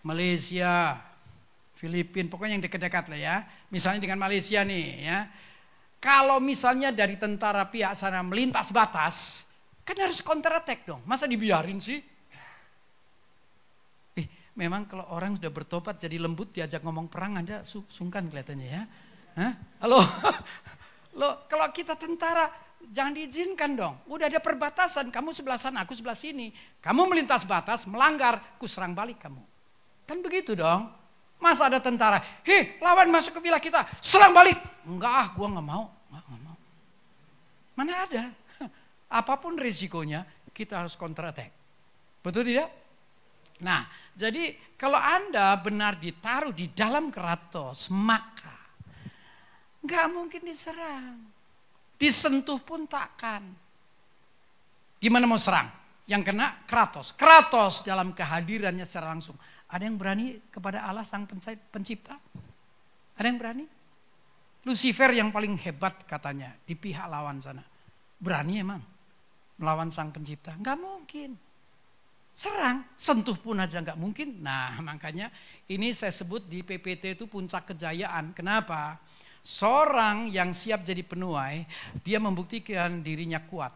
Malaysia, Filipina, pokoknya yang dekat-dekat lah ya. Misalnya dengan Malaysia nih ya. Kalau misalnya dari tentara pihak sana melintas batas, kan harus counter attack dong. Masa dibiarin sih? Memang kalau orang sudah bertobat jadi lembut diajak ngomong perang, Anda sungkan kelihatannya ya. Hah? Halo? Loh, kalau kita tentara jangan diizinkan dong. Udah ada perbatasan, kamu sebelah sana, aku sebelah sini. Kamu melintas batas, melanggar, ku serang balik kamu. Kan begitu dong. Masa ada tentara, hei lawan masuk ke wilayah kita, serang balik. Enggak gua nggak mau. Nggak mau. Mana ada? Apapun risikonya, kita harus counter attack. Betul tidak? Nah, jadi kalau Anda benar ditaruh di dalam kratos, maka nggak mungkin diserang. Disentuh pun takkan. Gimana mau serang? Yang kena kratos. Kratos dalam kehadirannya secara langsung. Ada yang berani kepada Allah sang pencipta? Ada yang berani? Lucifer yang paling hebat katanya di pihak lawan sana. Berani emang melawan sang pencipta? Nggak mungkin. Serang, sentuh pun aja nggak mungkin. Nah makanya ini saya sebut di PPT itu puncak kejayaan. Kenapa? Seorang yang siap jadi penuai, dia membuktikan dirinya kuat.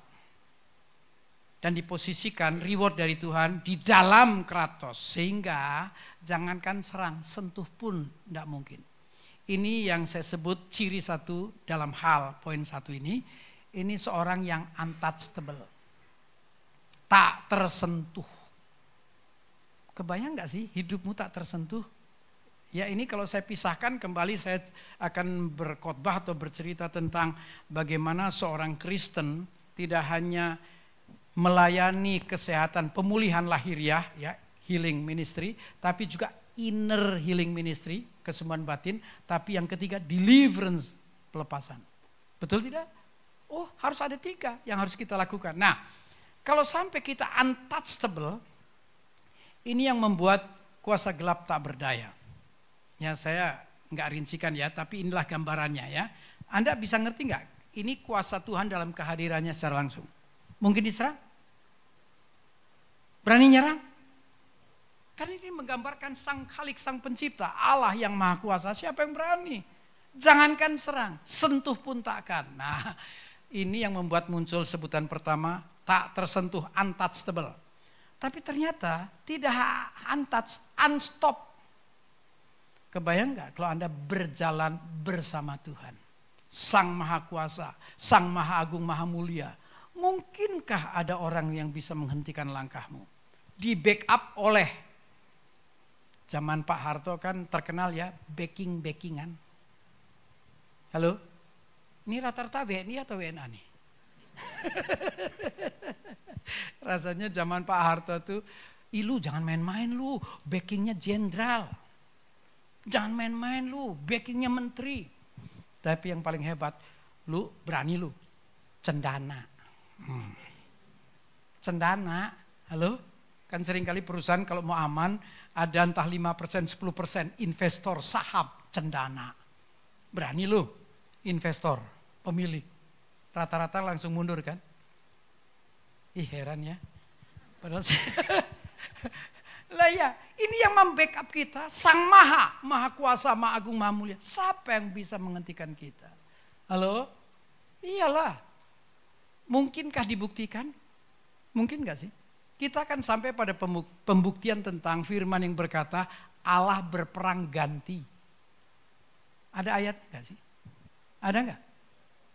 Dan diposisikan reward dari Tuhan di dalam kratos. Sehingga jangankan serang, sentuh pun tidak mungkin. Ini yang saya sebut ciri satu dalam hal poin satu ini. Ini seorang yang untouchable. Tak tersentuh. Kebayang gak sih hidupmu tak tersentuh? Ya ini kalau saya pisahkan kembali saya akan berkhotbah atau bercerita tentang bagaimana seorang Kristen tidak hanya melayani kesehatan pemulihan lahiriah ya healing ministry, tapi juga inner healing ministry kesembuhan batin, tapi yang ketiga deliverance pelepasan. Betul tidak? Oh harus ada 3 yang harus kita lakukan. Nah kalau sampai kita untouchable, ini yang membuat kuasa gelap tak berdaya. Ya saya nggak rincikan ya, tapi inilah gambarannya ya. Anda bisa ngerti nggak? Ini kuasa Tuhan dalam kehadirannya secara langsung. Mungkin diserang? Berani nyerang? Karena ini menggambarkan Sang Khalik, Sang Pencipta, Allah yang Maha Kuasa. Siapa yang berani? Jangankan serang, sentuh pun takkan. Nah, ini yang membuat muncul sebutan pertama, tak tersentuh, untouchable. Tapi ternyata tidak untouch, unstop. Kebayang nggak kalau Anda berjalan bersama Tuhan? Sang Maha Kuasa, Sang Maha Agung, Maha Mulia. Mungkinkah ada orang yang bisa menghentikan langkahmu? Di backup oleh, zaman Pak Harto kan terkenal ya, backingan. Halo? Ini rata-rata WNI atau WNA nih? Rasanya zaman Pak Harto tuh, lu jangan main-main lu, backingnya jenderal. Jangan main-main lu, backingnya menteri. Tapi yang paling hebat, lu berani lu, cendana. Cendana, halo? Kan seringkali perusahaan kalau mau aman, ada entah 5%, 10% investor saham, cendana. Berani lu, investor, pemilik. Rata-rata langsung mundur kan? Ih heran ya. Padahal lah ya, ini yang membackup kita, Sang Maha, Maha Kuasa, Maha Agung, Maha Mulia. Siapa yang bisa menghentikan kita? Halo? Iyalah. Mungkinkah dibuktikan? Mungkin gak sih? Kita akan sampai pada pembuktian tentang firman yang berkata Allah berperang ganti. Ada ayatnya gak sih? Ada gak?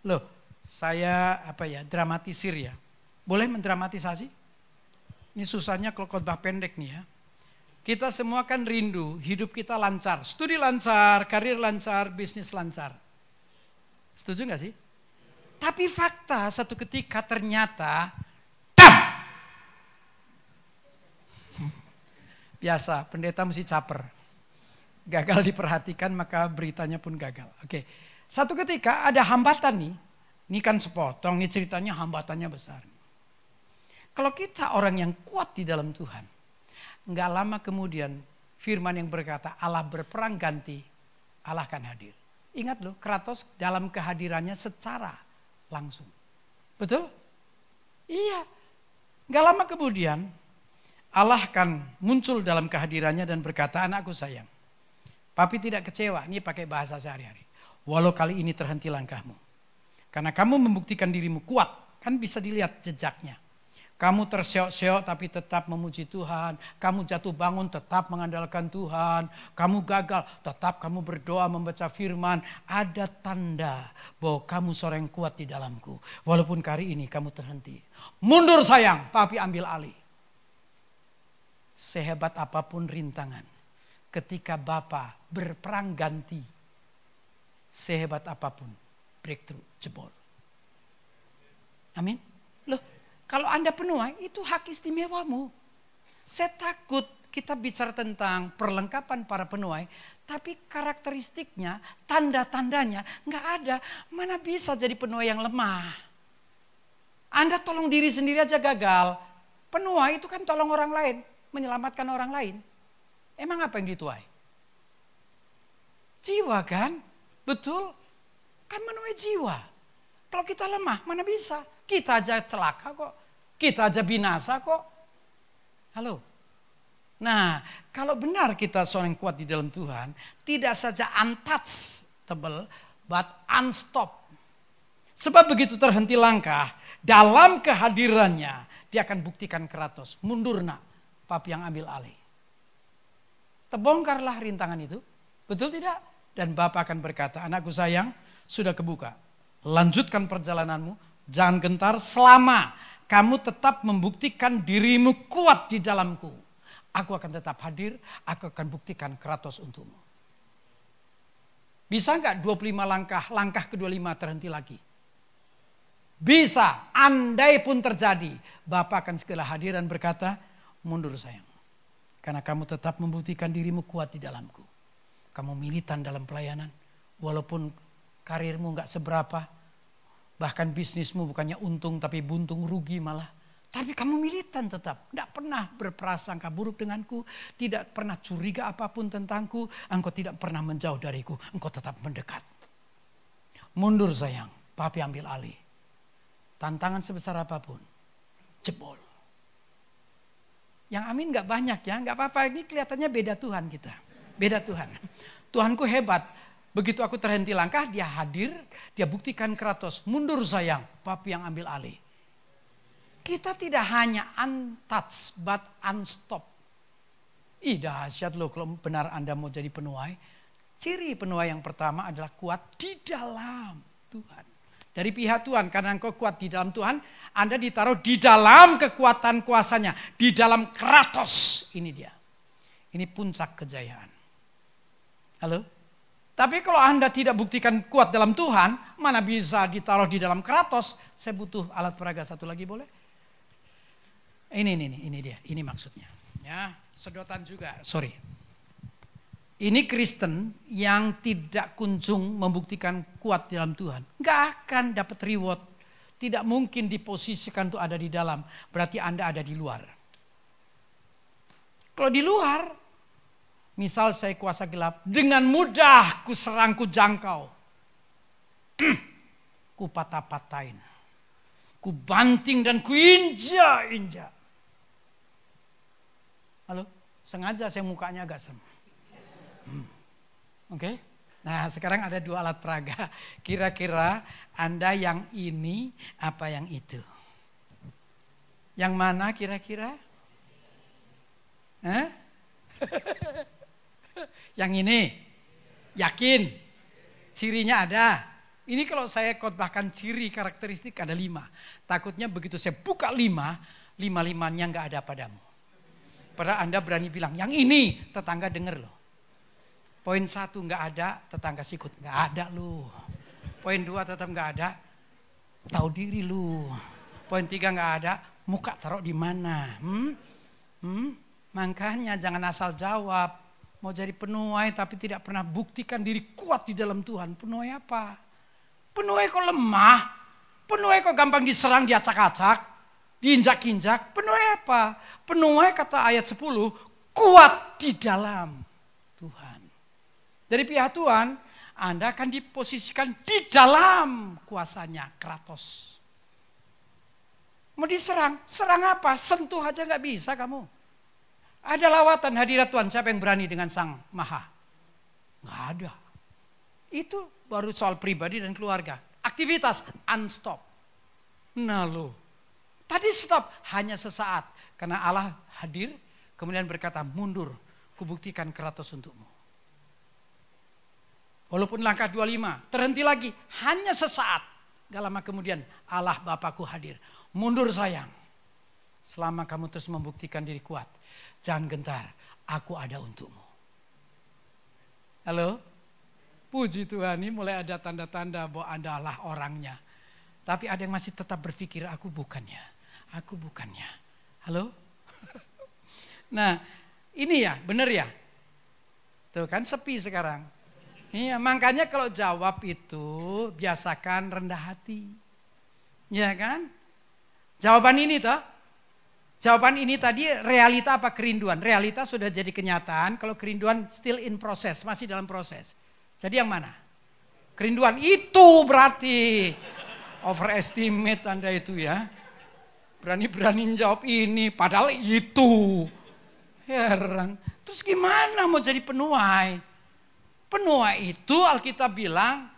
Loh, saya dramatisir ya. Boleh mendramatisasi? Ini susahnya kalau khotbah pendek nih ya. Kita semua kan rindu hidup kita lancar. Studi lancar, karir lancar, bisnis lancar. Setuju gak sih? Tapi fakta satu ketika ternyata biasa, pendeta mesti caper. Gagal diperhatikan maka beritanya pun gagal. Oke. Satu ketika ada hambatan nih. Ini kan sepotong, nih ceritanya hambatannya besar. Kalau kita orang yang kuat di dalam Tuhan. Enggak lama kemudian firman yang berkata Allah berperang ganti, Allah akan hadir. Ingat loh, Kratos dalam kehadirannya secara langsung. Betul? Iya. Enggak lama kemudian Allah akan muncul dalam kehadirannya dan berkata, anakku sayang. Papi tidak kecewa, ini pakai bahasa sehari-hari. Walau kali ini terhenti langkahmu. Karena kamu membuktikan dirimu kuat, kan bisa dilihat jejaknya. Kamu terseok-seok tapi tetap memuji Tuhan. Kamu jatuh bangun tetap mengandalkan Tuhan. Kamu gagal tetap kamu berdoa membaca firman. Ada tanda bahwa kamu seorang yang kuat di dalamku. Walaupun kali ini kamu terhenti. Mundur sayang, papi ambil alih. Sehebat apapun rintangan. Ketika Bapa berperang ganti. Sehebat apapun breakthrough jebol. Amin. Loh. Kalau Anda penuai, itu hak istimewamu. Saya takut kita bicara tentang perlengkapan para penuai, tapi karakteristiknya, tanda-tandanya nggak ada. Mana bisa jadi penuai yang lemah? Anda tolong diri sendiri aja gagal. Penuai itu kan tolong orang lain, menyelamatkan orang lain. Emang apa yang dituai? Jiwa kan? Betul? Kan menuai jiwa. Kalau kita lemah, mana bisa? Kita aja celaka kok. Kita aja binasa kok. Halo. Nah, kalau benar kita seorang yang kuat di dalam Tuhan, tidak saja untouchable, but unstop. Sebab begitu terhenti langkah, dalam kehadirannya, dia akan buktikan Kratos. Mundur nak, papi yang ambil alih. Terbongkarlah rintangan itu. Betul tidak? Dan Bapa akan berkata, anakku sayang, sudah kebuka. Lanjutkan perjalananmu. Jangan gentar selama kamu tetap membuktikan dirimu kuat di dalamku. Aku akan tetap hadir, aku akan buktikan Kratos untukmu. Bisa enggak 25 langkah ke-25 terhenti lagi? Bisa, andai pun terjadi. Bapak akan segera hadir dan berkata, mundur sayang. Karena kamu tetap membuktikan dirimu kuat di dalamku. Kamu militan dalam pelayanan, walaupun karirmu enggak seberapa, bahkan bisnismu bukannya untung tapi buntung rugi malah. Tapi kamu militan tetap. Tidak pernah berprasangka buruk denganku. Tidak pernah curiga apapun tentangku. Engkau tidak pernah menjauh dariku. Engkau tetap mendekat. Mundur sayang. Papi ambil alih. Tantangan sebesar apapun. Jebol. Yang amin gak banyak ya. Gak apa-apa. Ini kelihatannya beda Tuhan kita. Beda Tuhan. Tuhanku hebat. Begitu aku terhenti langkah. Dia hadir. Dia buktikan Kratos. Mundur sayang. Papi yang ambil alih. Kita tidak hanya untouched but unstopped. Ih dahsyat loh kalau benar Anda mau jadi penuai. Ciri penuai yang pertama adalah kuat di dalam Tuhan. Dari pihak Tuhan, karena engkau kuat di dalam Tuhan, Anda ditaruh di dalam kekuatan kuasanya. Di dalam Kratos, ini dia. Ini puncak kejayaan. Halo? Tapi kalau Anda tidak buktikan kuat dalam Tuhan, mana bisa ditaruh di dalam Kratos? Saya butuh alat peraga satu lagi boleh? Ini dia, ini maksudnya. Ya, sedotan juga, sorry. Ini Kristen yang tidak kunjung membuktikan kuat dalam Tuhan. Nggak akan dapat reward. Tidak mungkin diposisikan untuk ada di dalam. Berarti Anda ada di luar. Kalau di luar, misal saya kuasa gelap, dengan mudah ku serang, ku jangkau. Ku patah-patahin. Ku banting dan ku injak-injak. Halo, sengaja saya mukanya agak serem. Oke. Nah sekarang ada dua alat peraga. Kira-kira Anda yang ini apa yang itu? Yang mana kira-kira? Yang ini? Yakin? Cirinya ada? Ini kalau saya khotbahkan ciri karakteristik ada 5. Takutnya begitu saya buka 5, 5-5-nya nggak ada padamu. Padahal Anda berani bilang, yang ini tetangga denger loh. Poin 1 nggak ada, tetangga sikut. Nggak ada lu. Poin 2 tetap nggak ada, tahu diri lu. Poin 3 nggak ada, muka taruh di mana? Makanya jangan asal jawab. Mau jadi penuai tapi tidak pernah buktikan diri kuat di dalam Tuhan. Penuai apa? Penuai kok lemah? Penuai kok gampang diserang, diacak-acak? Diinjak-injak, penuai apa? Penuai kata ayat 10, kuat di dalam Tuhan. Dari pihak Tuhan, Anda akan diposisikan di dalam kuasanya, Kratos. Mau diserang, serang apa? Sentuh aja gak bisa kamu. Ada lawatan hadirat Tuhan, siapa yang berani dengan Sang Maha? Gak ada. Itu baru soal pribadi dan keluarga. Aktivitas, unstop. Nah loh. Tadi stop hanya sesaat karena Allah hadir kemudian berkata mundur, kubuktikan Kratos untukmu. Walaupun langkah 25 terhenti lagi hanya sesaat. Gak lama kemudian Allah Bapakku hadir. Mundur sayang. Selama kamu terus membuktikan diri kuat, jangan gentar, aku ada untukmu. Halo? Puji Tuhan, ini mulai ada tanda-tanda bahwa Anda lah orangnya. Tapi ada yang masih tetap berpikir aku bukannya. Aku bukannya. Halo? Nah, ini ya, benar ya? Tuh kan sepi sekarang. Iya, makanya kalau jawab itu biasakan rendah hati. Ya kan? Jawaban ini toh. Jawaban ini tadi realita apa kerinduan? Realita sudah jadi kenyataan, kalau kerinduan still in process, masih dalam proses. Jadi yang mana? Kerinduan itu berarti overestimate Anda itu ya. Berani-berani jawab ini, padahal itu. Heran. Terus gimana mau jadi penuai? Penuai itu Alkitab bilang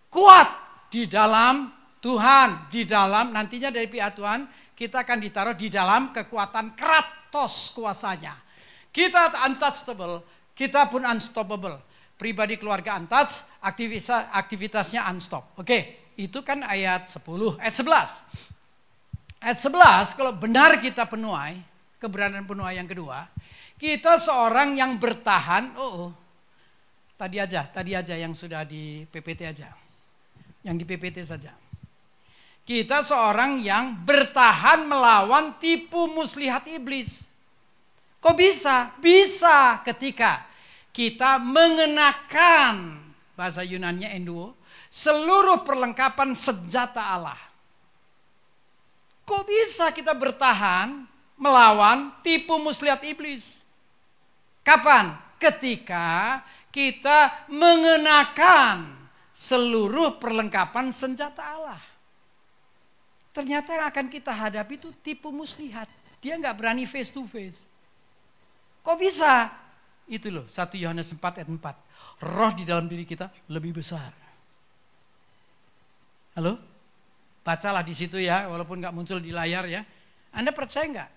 kuat di dalam Tuhan. Di dalam, nantinya dari pihak Tuhan, kita akan ditaruh di dalam kekuatan Kratos kuasanya. Kita untouchable, kita pun unstoppable. Pribadi keluarga untouched, aktivitasnya unstop. Oke, itu kan ayat 10, ayat 11. Ayat 11, kalau benar kita penuai, keberadaan penuai yang kedua, kita seorang yang bertahan, tadi aja yang sudah di PPT aja. Yang di PPT saja. Kita seorang yang bertahan melawan tipu muslihat iblis. Kok bisa? Bisa ketika kita mengenakan, bahasa Yunannya enduo, seluruh perlengkapan senjata Allah. Kok bisa kita bertahan melawan tipu muslihat iblis? Kapan? Ketika kita mengenakan seluruh perlengkapan senjata Allah. Ternyata yang akan kita hadapi itu tipu muslihat. Dia nggak berani face to face. Kok bisa? Itu loh 1 Yohanes 4 ayat 4. Roh di dalam diri kita lebih besar. Halo? Bacalah di situ ya, walaupun nggak muncul di layar ya. Anda percaya nggak?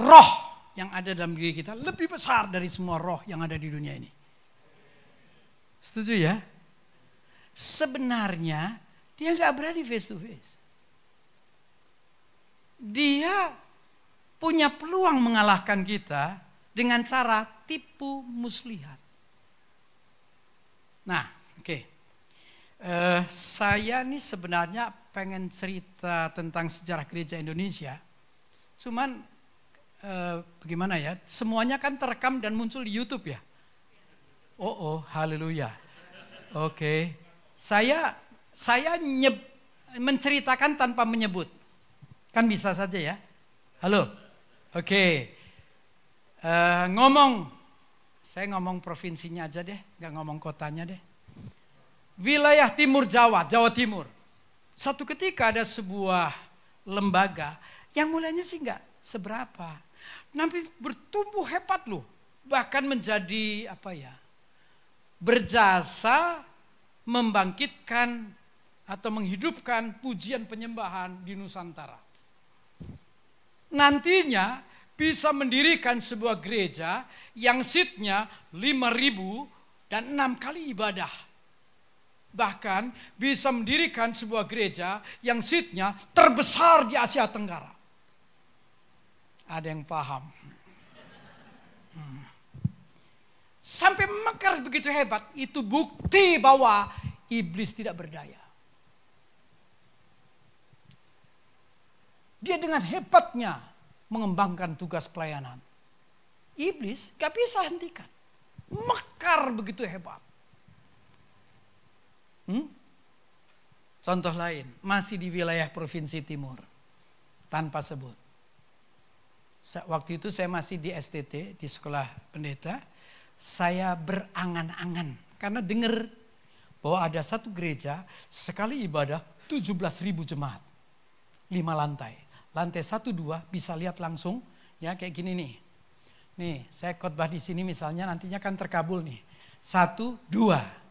Roh yang ada dalam diri kita lebih besar dari semua roh yang ada di dunia ini. Setuju ya? Sebenarnya dia nggak berani face to face. Dia punya peluang mengalahkan kita dengan cara tipu muslihat. Nah, oke. Saya nih sebenarnya pengen cerita tentang sejarah gereja Indonesia. Cuman bagaimana ya? Semuanya kan terekam dan muncul di YouTube ya. Oh, haleluya. Oke. Saya menceritakan tanpa menyebut. Kan bisa saja ya. Halo. Oke. Saya ngomong provinsinya aja deh, nggak ngomong kotanya deh. Wilayah Timur Jawa, Jawa Timur. Satu ketika ada sebuah lembaga yang mulanya sih nggak seberapa. Nanti bertumbuh hebat loh. Bahkan menjadi berjasa membangkitkan atau menghidupkan pujian penyembahan di Nusantara. Nantinya bisa mendirikan sebuah gereja yang seatnya 5.000 dan 6 kali ibadah. Bahkan bisa mendirikan sebuah gereja yang seatnya terbesar di Asia Tenggara. Ada yang paham? Sampai mekar begitu hebat, itu bukti bahwa iblis tidak berdaya. Dia dengan hebatnya mengembangkan tugas pelayanan. Iblis gak bisa hentikan. Mekar begitu hebat. Contoh lain, masih di wilayah Provinsi Timur. Tanpa sebut. Waktu itu saya masih di STT, di sekolah pendeta. Saya berangan-angan. Karena dengar bahwa ada satu gereja, sekali ibadah 17.000 jemaat. 5 lantai. Lantai 1, 2 bisa lihat langsung. Ya kayak gini nih. Nih saya khotbah di sini misalnya nantinya kan terkabul nih. 1, 2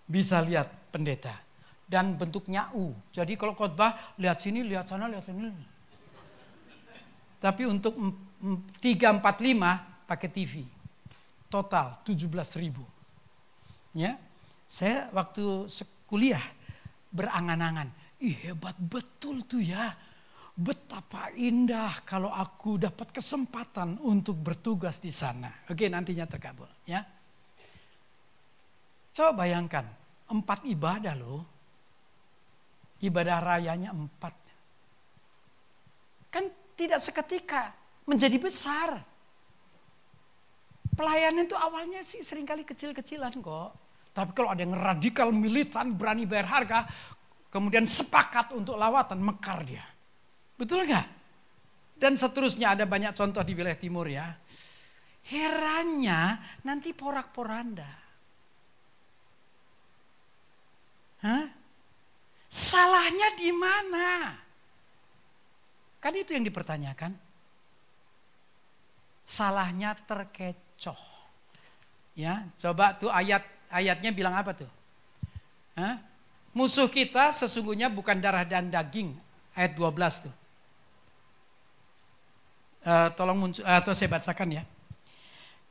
bisa lihat pendeta. Dan bentuknya U. Jadi kalau khotbah lihat sini, lihat sana, lihat sini. Tapi untuk 3, 4, 5 pakai TV. Total 17.000. Ya. Saya waktu kuliah berangan-angan. Ih hebat betul tuh ya. Betapa indah kalau aku dapat kesempatan untuk bertugas di sana. Oke, nantinya terkabul ya. Coba bayangkan, 4 ibadah loh. Ibadah rayanya 4. Kan tidak seketika menjadi besar. Pelayanan itu awalnya sih seringkali kecil-kecilan kok. Tapi kalau ada yang radikal, militan, berani bayar harga, kemudian sepakat untuk lawatan, mekar dia. Betul nggak? Dan seterusnya ada banyak contoh di wilayah timur ya. Herannya nanti porak-poranda. Salahnya di mana? Kan itu yang dipertanyakan. Salahnya terkecoh. Ya, coba tuh ayatnya bilang apa tuh? Musuh kita sesungguhnya bukan darah dan daging. Ayat 12 tuh. Tolong muncul, atau saya bacakan ya.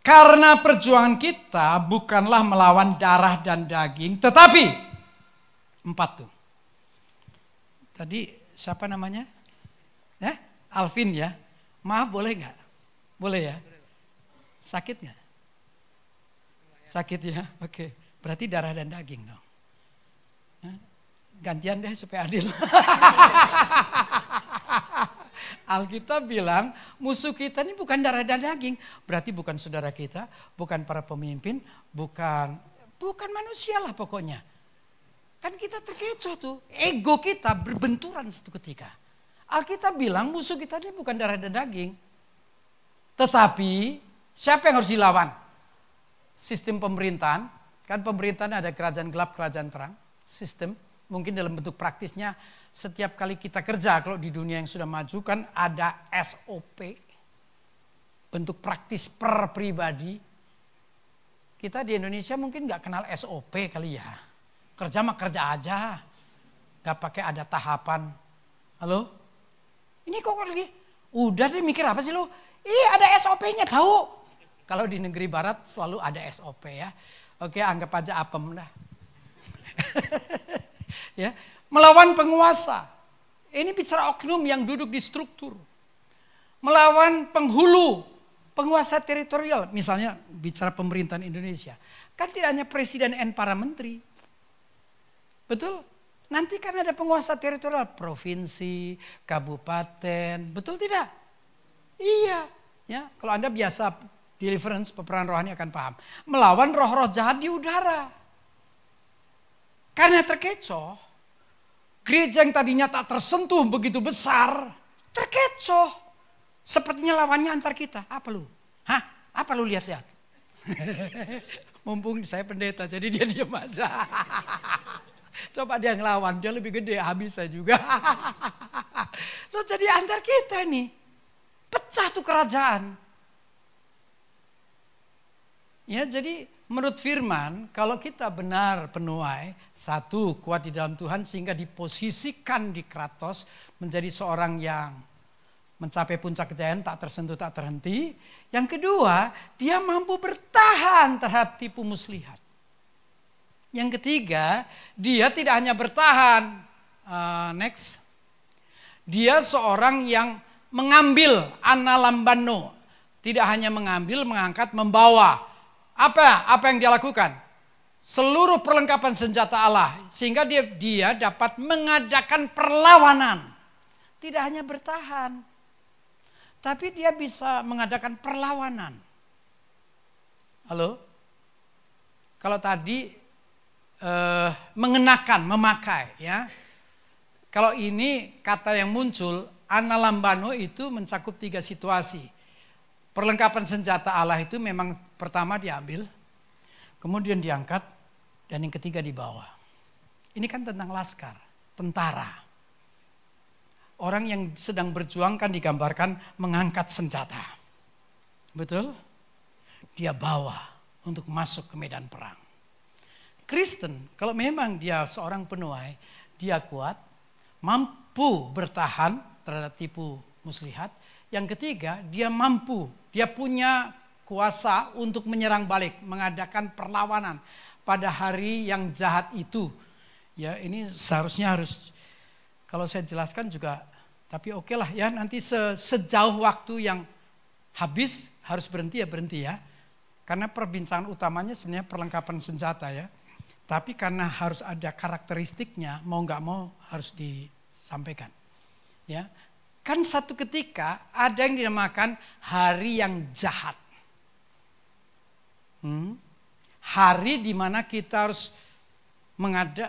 Karena perjuangan kita bukanlah melawan darah dan daging, tetapi 4 tuh. Tadi siapa namanya? Alvin ya. Maaf boleh nggak? Boleh ya. Sakit nggak? Sakit ya. Oke. Berarti darah dan daging dong. Gantian deh supaya adil. Alkitab bilang musuh kita ini bukan darah dan daging. Berarti bukan saudara kita, bukan para pemimpin, bukan manusia lah pokoknya. Kan kita terkecoh tuh. Ego kita berbenturan satu ketika. Alkitab bilang musuh kita ini bukan darah dan daging. Tetapi siapa yang harus dilawan? Sistem pemerintahan. Kan pemerintahan ada kerajaan gelap, kerajaan terang. Sistem. Mungkin dalam bentuk praktisnya setiap kali kita kerja, kalau di dunia yang sudah maju kan ada SOP. Bentuk praktis per pribadi. Kita di Indonesia mungkin gak kenal SOP kali ya. Kerja mah kerja aja. Gak pakai ada tahapan. Halo? Ini kok lagi? Udah deh mikir apa sih lo? Ada SOP-nya tahu. Kalau di negeri barat selalu ada SOP ya. Oke, anggap aja apem dah. Ya, melawan penguasa. Ini bicara oknum yang duduk di struktur. Melawan penghulu, penguasa teritorial. Misalnya bicara pemerintahan Indonesia. Kan tidak hanya presiden dan para menteri. Betul? Nanti kan ada penguasa teritorial. Provinsi, kabupaten. Betul tidak? Iya. Ya, kalau Anda biasa deliverance, peperangan rohani akan paham. Melawan roh-roh jahat di udara. Karena terkecoh, gereja yang tadinya tak tersentuh begitu besar, terkecoh. Sepertinya lawannya antar kita. Apa lu? Hah? Apa lu lihat-lihat? Mumpung saya pendeta, jadi dia diam aja. Coba dia ngelawan, dia lebih gede, habis saya juga. Lo jadi antar kita nih. Pecah tuh kerajaan. Ya, jadi menurut firman, kalau kita benar penuai, satu, kuat di dalam Tuhan sehingga diposisikan di Kratos menjadi seorang yang mencapai puncak kejayaan, tak tersentuh, tak terhenti. Yang kedua, dia mampu bertahan terhadap tipu muslihat. Yang ketiga, dia tidak hanya bertahan. Next. Dia seorang yang mengambil analambano. Tidak hanya mengambil, mengangkat, membawa. Apa yang dia lakukan? Seluruh perlengkapan senjata Allah. Sehingga dia dapat mengadakan perlawanan. Tidak hanya bertahan. Tapi dia bisa mengadakan perlawanan. Halo? Kalau tadi mengenakan, memakai. Ya. Kalau ini kata yang muncul, analambano itu mencakup 3 situasi. Perlengkapan senjata Allah itu memang pertama diambil, kemudian diangkat, dan yang ketiga dibawa. Ini kan tentang laskar, tentara. Orang yang sedang berjuang kan digambarkan mengangkat senjata. Betul? Dia bawa untuk masuk ke medan perang. Kristen, kalau memang dia seorang penuai, dia kuat, mampu bertahan terhadap tipu muslihat. Yang ketiga, dia mampu, dia punya kuasa untuk menyerang balik, mengadakan perlawanan pada hari yang jahat itu. Ya, ini seharusnya harus, kalau saya jelaskan juga, tapi oke lah ya, nanti sejauh waktu yang habis harus berhenti ya. Karena perbincangan utamanya sebenarnya perlengkapan senjata ya. Tapi karena harus ada karakteristiknya, mau nggak mau harus disampaikan. Ya. Kan satu ketika ada yang dinamakan hari yang jahat. Hari di mana kita harus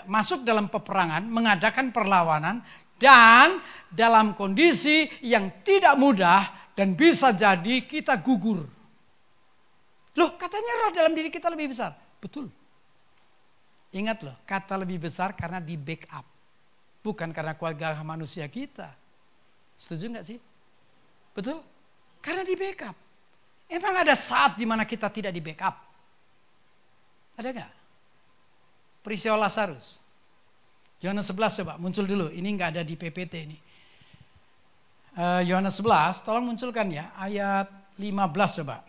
masuk dalam peperangan, mengadakan perlawanan, dan dalam kondisi yang tidak mudah dan bisa jadi kita gugur. Loh, katanya roh dalam diri kita lebih besar. Betul. Ingat loh, kata lebih besar karena di backup. Bukan karena keluarga manusia kita. Setuju nggak sih? Betul? Karena di backup. Emang ada saat di mana kita tidak di backup? Ada nggak? Peristiwa Lazarus. Yohanes 11 coba muncul dulu. Ini nggak ada di PPT ini. Yohanes 11, tolong munculkan ya. Ayat 15 coba.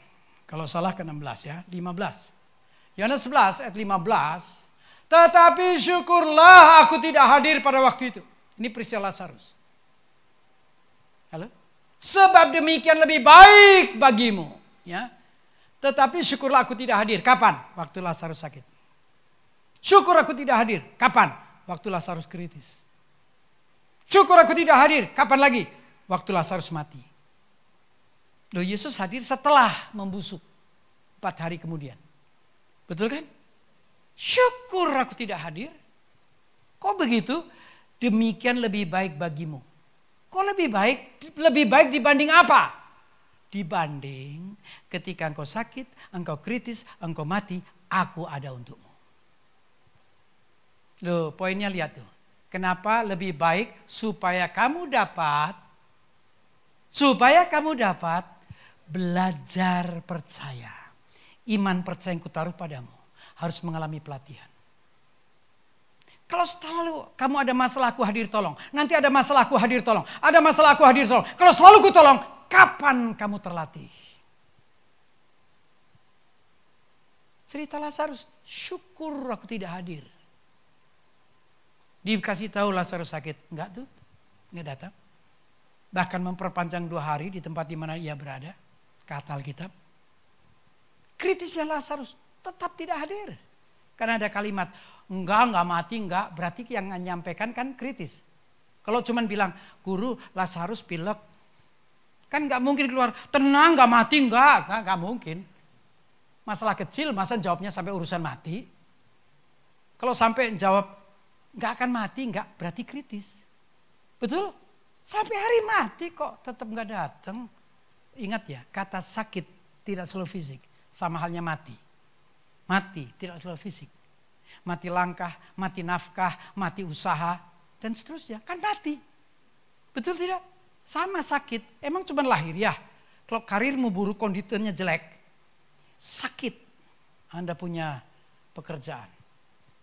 Kalau salah ke 16 ya. 15. Yohanes 11 ayat 15. Tetapi syukurlah aku tidak hadir pada waktu itu. Ini peristiwa Lazarus. Halo? Sebab demikian lebih baik bagimu. Ya. Tetapi syukurlah aku tidak hadir. Kapan? Waktu Lazarus sakit. Syukur aku tidak hadir. Kapan? Waktu Lazarus kritis. Syukur aku tidak hadir. Kapan lagi? Waktu Lazarus mati. Loh, Yesus hadir setelah membusuk 4 hari kemudian. Betul kan? Syukur aku tidak hadir. Kok begitu? Demikian lebih baik bagimu. Kok lebih baik dibanding apa? Dibanding ketika engkau sakit, engkau kritis, engkau mati, aku ada untukmu. Loh, poinnya lihat tuh. Kenapa lebih baik supaya kamu dapat belajar percaya. Iman percaya yang kutaruh padamu harus mengalami pelatihan. Kalau selalu kamu ada masalah aku hadir tolong. Nanti ada masalah aku hadir tolong. Ada masalah aku hadir tolong. Kalau selalu ku tolong, kapan kamu terlatih? Cerita Lazarus, syukur aku tidak hadir. Dikasih tahu Lazarus sakit, enggak tuh, enggak datang. Bahkan memperpanjang 2 hari di tempat di mana ia berada, kata Alkitab. Kritisnya Lazarus tetap tidak hadir. Karena ada kalimat, enggak mati, enggak. Berarti yang menyampaikan kan kritis. Kalau cuman bilang, guru Lazarus pilek. Kan enggak mungkin keluar, tenang enggak mati, enggak mungkin. Masalah kecil, masa jawabnya sampai urusan mati. Kalau sampai jawab, enggak akan mati, enggak, berarti kritis. Betul? Sampai hari mati kok tetap enggak datang. Ingat ya, kata sakit tidak selalu fisik. Sama halnya mati. Mati tidak selalu fisik. Mati langkah, mati nafkah, mati usaha, dan seterusnya. Kan mati. Betul tidak? Sama sakit. Emang cuma lahir ya. Kalau karirmu buruk, kondisinya jelek. Sakit. Anda punya pekerjaan.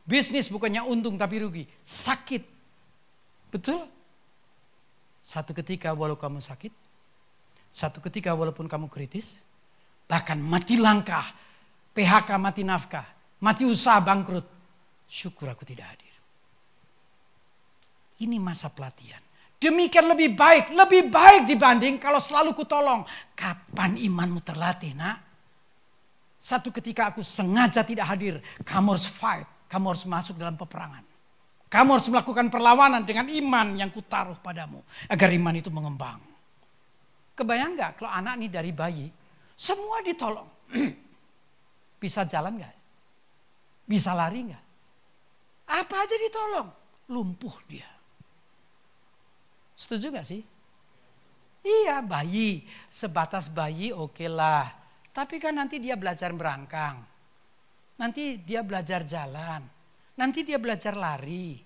Bisnis bukannya untung tapi rugi. Sakit. Betul? Satu ketika walau kamu sakit. Satu ketika walaupun kamu kritis. Bahkan mati langkah. PHK mati nafkah. Mati usaha bangkrut. Syukur aku tidak hadir. Ini masa pelatihan. Demikian lebih baik dibanding kalau selalu kutolong. Kapan imanmu terlatih, nak? Satu ketika aku sengaja tidak hadir, kamu harus fight, kamu harus masuk dalam peperangan. Kamu harus melakukan perlawanan dengan iman yang kutaruh padamu. Agar iman itu mengembang. Kebayang gak kalau anak ini dari bayi, semua ditolong. Bisa jalan gak? Bisa lari gak? Apa aja ditolong, lumpuh dia. Setuju gak sih? Iya, bayi, sebatas bayi oke lah. Tapi kan nanti dia belajar merangkang. Nanti dia belajar jalan. Nanti dia belajar lari.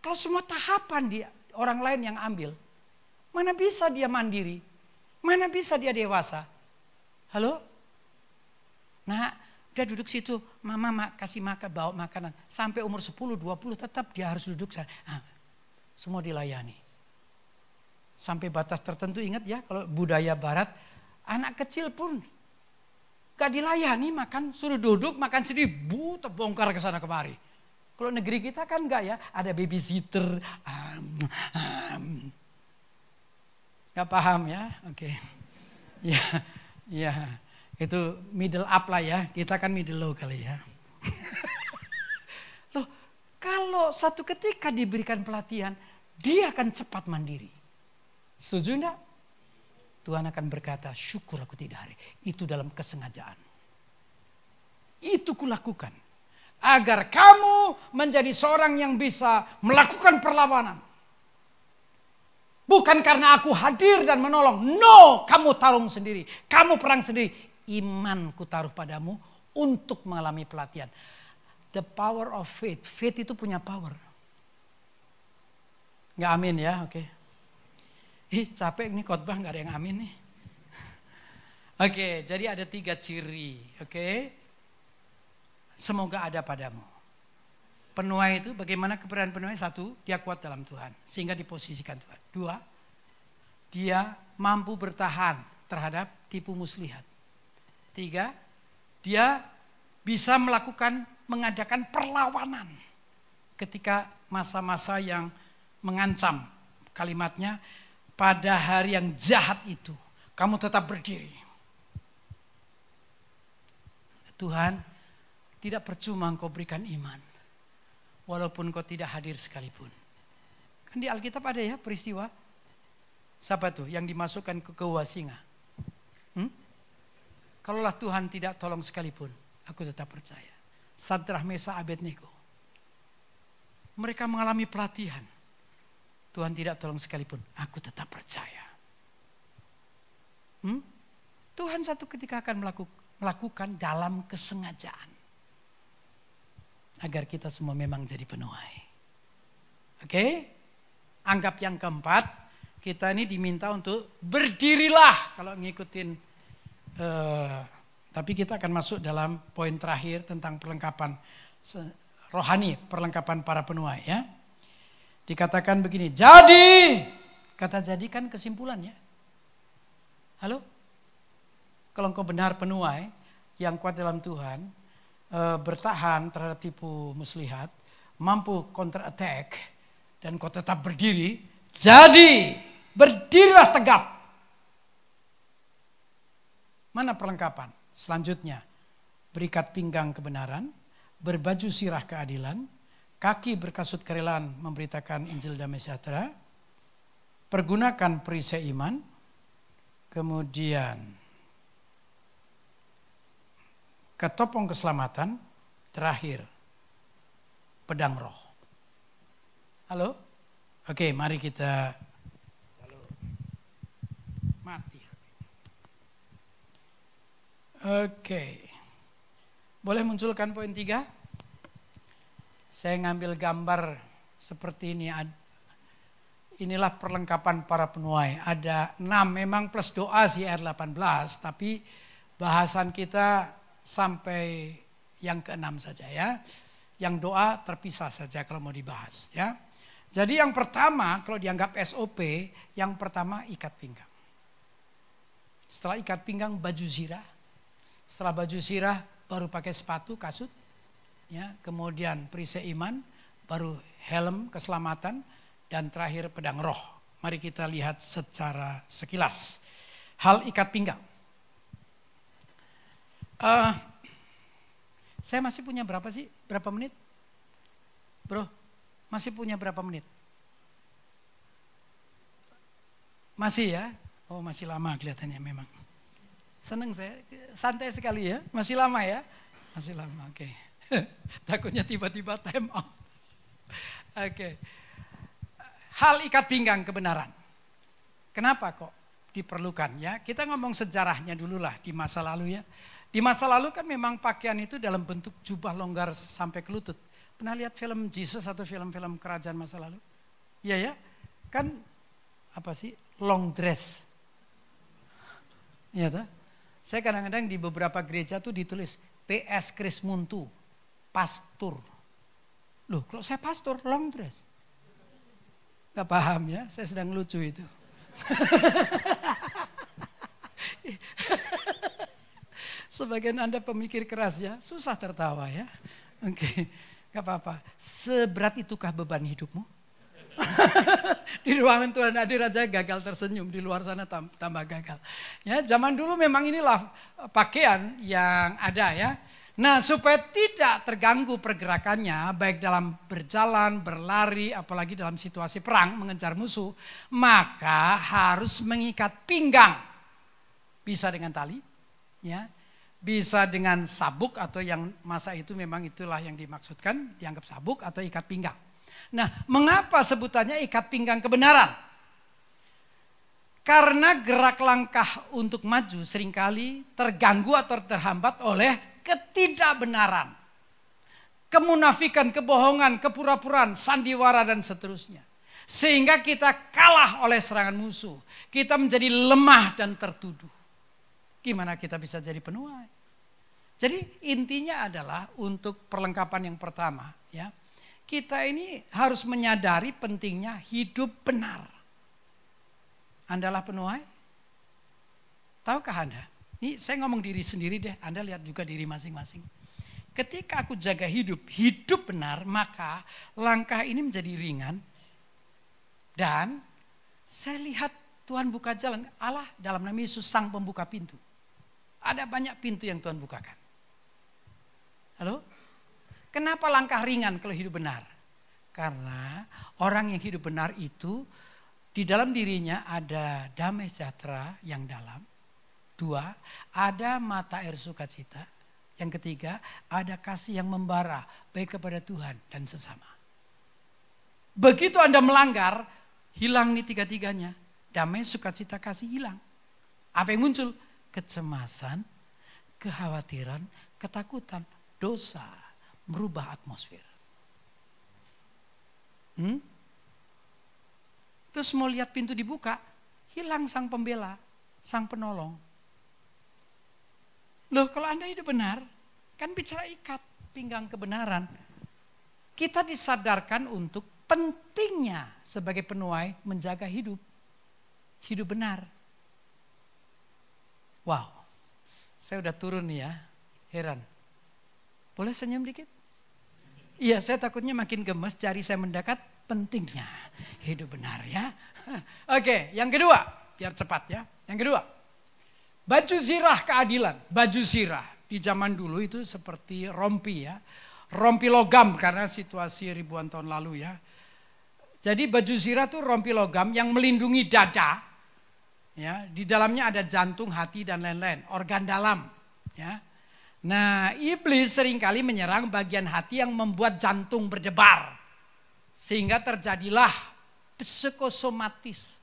Kalau semua tahapan dia orang lain yang ambil. Mana bisa dia mandiri? Mana bisa dia dewasa? Halo? Nah, dia duduk situ. Mama kasih makan, bawa makanan. Sampai umur 10, 20 tetap dia harus duduk sana. Nah, semua dilayani. Sampai batas tertentu, ingat ya kalau budaya barat. Anak kecil pun gak dilayani, makan suruh duduk, makan sendiri, terbongkar ke sana kemari. Kalau negeri kita kan enggak ya, ada babysitter. Gak paham ya, oke. Ya, itu middle up lah ya, kita kan middle low kali ya. Loh, kalau satu ketika diberikan pelatihan, dia akan cepat mandiri. Setuju enggak? Tuhan akan berkata, syukur aku tidak hadir. Itu dalam kesengajaan. Itu kulakukan. Agar kamu menjadi seorang yang bisa melakukan perlawanan. Bukan karena aku hadir dan menolong. No, kamu tarung sendiri. Kamu perang sendiri. Iman ku taruh padamu untuk mengalami pelatihan. The power of faith. Faith itu punya power. Nggak amin ya, oke. Capek nih khotbah nggak ada yang amin nih. Oke, jadi ada 3 ciri, oke. Semoga ada padamu. Penuai itu bagaimana keberadaan penuai? 1, dia kuat dalam Tuhan sehingga diposisikan Tuhan. 2, dia mampu bertahan terhadap tipu muslihat. 3, dia bisa mengadakan perlawanan ketika masa-masa yang mengancam. Kalimatnya, pada hari yang jahat itu, kamu tetap berdiri. Tuhan, tidak percuma engkau berikan iman, walaupun engkau tidak hadir sekalipun. Kan di Alkitab ada ya peristiwa. Siapa tuh yang dimasukkan ke gua singa? Kalaulah Tuhan tidak tolong sekalipun, aku tetap percaya. Sadrah, Mesah, Abednego. Mereka mengalami pelatihan. Tuhan tidak tolong sekalipun, aku tetap percaya. Tuhan satu ketika akan melakukan dalam kesengajaan. Agar kita semua memang jadi penuai. Oke? Anggap yang keempat, kita ini diminta untuk berdirilah kalau ngikutin. Tapi kita akan masuk dalam poin terakhir tentang perlengkapan rohani, perlengkapan para penuai ya. Dikatakan begini, jadi, kata jadi kan kesimpulannya. Halo? Kalau engkau benar penuai, yang kuat dalam Tuhan, bertahan terhadap tipu muslihat, mampu counter attack, dan kau tetap berdiri, jadi berdirilah tegap. Mana perlengkapan? Selanjutnya, berikat pinggang kebenaran, berbaju sirah keadilan, kaki berkasut kerelaan memberitakan Injil damai sejahtera, pergunakan perisai iman, kemudian ketopong keselamatan, terakhir pedang roh. Halo? Oke, mari kita mati. Oke. Boleh munculkan poin 3? Saya ngambil gambar seperti ini. Inilah perlengkapan para penuai. Ada 6, memang plus doa sih ayat 18. Tapi bahasan kita sampai yang ke-6 saja ya. Yang doa terpisah saja kalau mau dibahas ya. Jadi yang pertama kalau dianggap SOP, yang pertama ikat pinggang. Setelah ikat pinggang baju zirah. Setelah baju zirah baru pakai sepatu, kasut. Ya, kemudian perisai iman, baru helm keselamatan, dan terakhir pedang roh. Mari kita lihat secara sekilas. Hal ikat pinggang. Saya masih punya berapa sih? Berapa menit? Bro, masih punya berapa menit? Masih ya? Oh masih lama kelihatannya memang. Seneng saya, santai sekali ya. Masih lama ya? Masih lama, oke. Takutnya tiba-tiba time out. Oke. Hal ikat pinggang kebenaran. Kenapa kok diperlukan ya? Kita ngomong sejarahnya dulu lah di masa lalu ya. Di masa lalu kan memang pakaian itu dalam bentuk jubah longgar sampai ke lutut. Pernah lihat film Jesus atau film-film kerajaan masa lalu? Iya ya, kan apa sih long dress. Iya tuh. Saya kadang-kadang di beberapa gereja tuh ditulis PS Krismuntu, pastor. Loh, kalau saya pastor long dress. Gak paham ya, saya sedang lucu itu. Sebagian Anda pemikir keras ya, susah tertawa ya. Oke, gak apa-apa. Seberat itukah beban hidupmu? Di ruangan Tuhan hadir aja gagal tersenyum, di luar sana tambah gagal. Ya, zaman dulu memang inilah pakaian yang ada ya. Nah, supaya tidak terganggu pergerakannya, baik dalam berjalan, berlari, apalagi dalam situasi perang, mengejar musuh, maka harus mengikat pinggang. Bisa dengan tali, ya, bisa dengan sabuk atau yang masa itu memang itulah yang dimaksudkan, dianggap sabuk atau ikat pinggang. Nah, mengapa sebutannya ikat pinggang kebenaran? Karena gerak langkah untuk maju seringkali terganggu atau terhambat oleh ketidakbenaran, kemunafikan, kebohongan, kepura-puraan, sandiwara dan seterusnya. Sehingga kita kalah oleh serangan musuh. Kita menjadi lemah dan tertuduh. Gimana kita bisa jadi penuai? Jadi intinya adalah untuk perlengkapan yang pertama ya. Kita ini harus menyadari pentingnya hidup benar. Andalah penuai? Tahukah Anda? Ini saya ngomong diri sendiri deh, Anda lihat juga diri masing-masing. Ketika aku jaga hidup benar, maka langkah ini menjadi ringan. Dan saya lihat Tuhan buka jalan. Allah dalam nama Yesus sang pembuka pintu. Ada banyak pintu yang Tuhan bukakan. Halo? Kenapa langkah ringan kalau hidup benar? Karena orang yang hidup benar itu di dalam dirinya ada damai sejahtera yang dalam. 2, ada mata air sukacita. Yang ketiga, ada kasih yang membara baik kepada Tuhan dan sesama. Begitu Anda melanggar, Hilang nih tiga-tiganya. Damai, sukacita, kasih hilang. Apa yang muncul? Kecemasan, kekhawatiran, ketakutan, dosa merubah atmosfer. Terus mau lihat pintu dibuka, hilang sang pembela, sang penolong. Loh, kalau Anda hidup benar, kan bicara ikat pinggang kebenaran. Kita disadarkan untuk pentingnya sebagai penuai menjaga hidup benar. Wow, saya udah turun nih ya, heran. Boleh senyum dikit? Iya, saya takutnya makin gemes, jari saya mendekat, pentingnya hidup benar ya. Oke, yang kedua, biar cepat ya. Yang kedua, baju zirah keadilan. Baju zirah di zaman dulu itu seperti rompi ya. Rompi logam karena situasi ribuan tahun lalu ya. Jadi baju zirah itu rompi logam yang melindungi dada. Ya, di dalamnya ada jantung, hati dan lain-lain, organ dalam ya. Nah, iblis seringkali menyerang bagian hati yang membuat jantung berdebar. Sehingga terjadilah psikosomatis.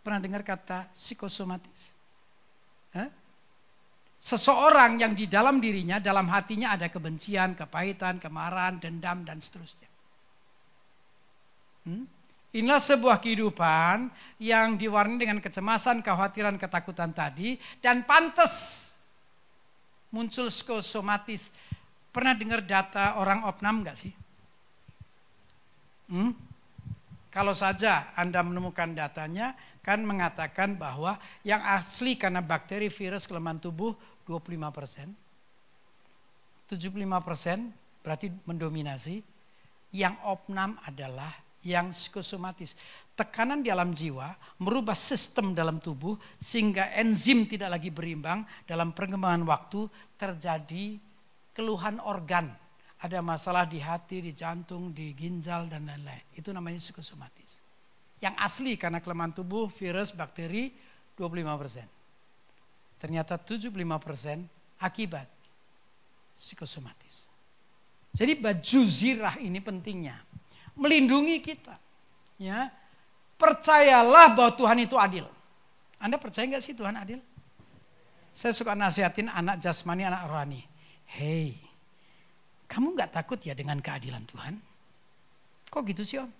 Pernah dengar kata psikosomatis? Seseorang yang di dalam dirinya, dalam hatinya ada kebencian, kepahitan, kemarahan, dendam, dan seterusnya. Inilah sebuah kehidupan yang diwarnai dengan kecemasan, kekhawatiran, ketakutan tadi. Dan pantas muncul psikosomatis. Pernah dengar data orang opnam gak sih? Kalau saja Anda menemukan datanya, kan mengatakan bahwa yang asli karena bakteri, virus, kelemahan tubuh 25%. 75% berarti mendominasi. Yang opnam adalah yang psikosomatis. Tekanan di alam jiwa merubah sistem dalam tubuh sehingga enzim tidak lagi berimbang. Dalam perkembangan waktu terjadi keluhan organ. Ada masalah di hati, di jantung, di ginjal dan lain-lain. Itu namanya psikosomatis. Yang asli karena kelemahan tubuh, virus, bakteri 25%. Ternyata 75% akibat psikosomatis. Jadi baju zirah ini pentingnya. Melindungi kita. Ya, percayalah bahwa Tuhan itu adil. Anda percaya gak sih Tuhan adil? Saya suka nasihatin anak jasmani, anak rohani. Hei, kamu gak takut ya dengan keadilan Tuhan? Kok gitu sih Om?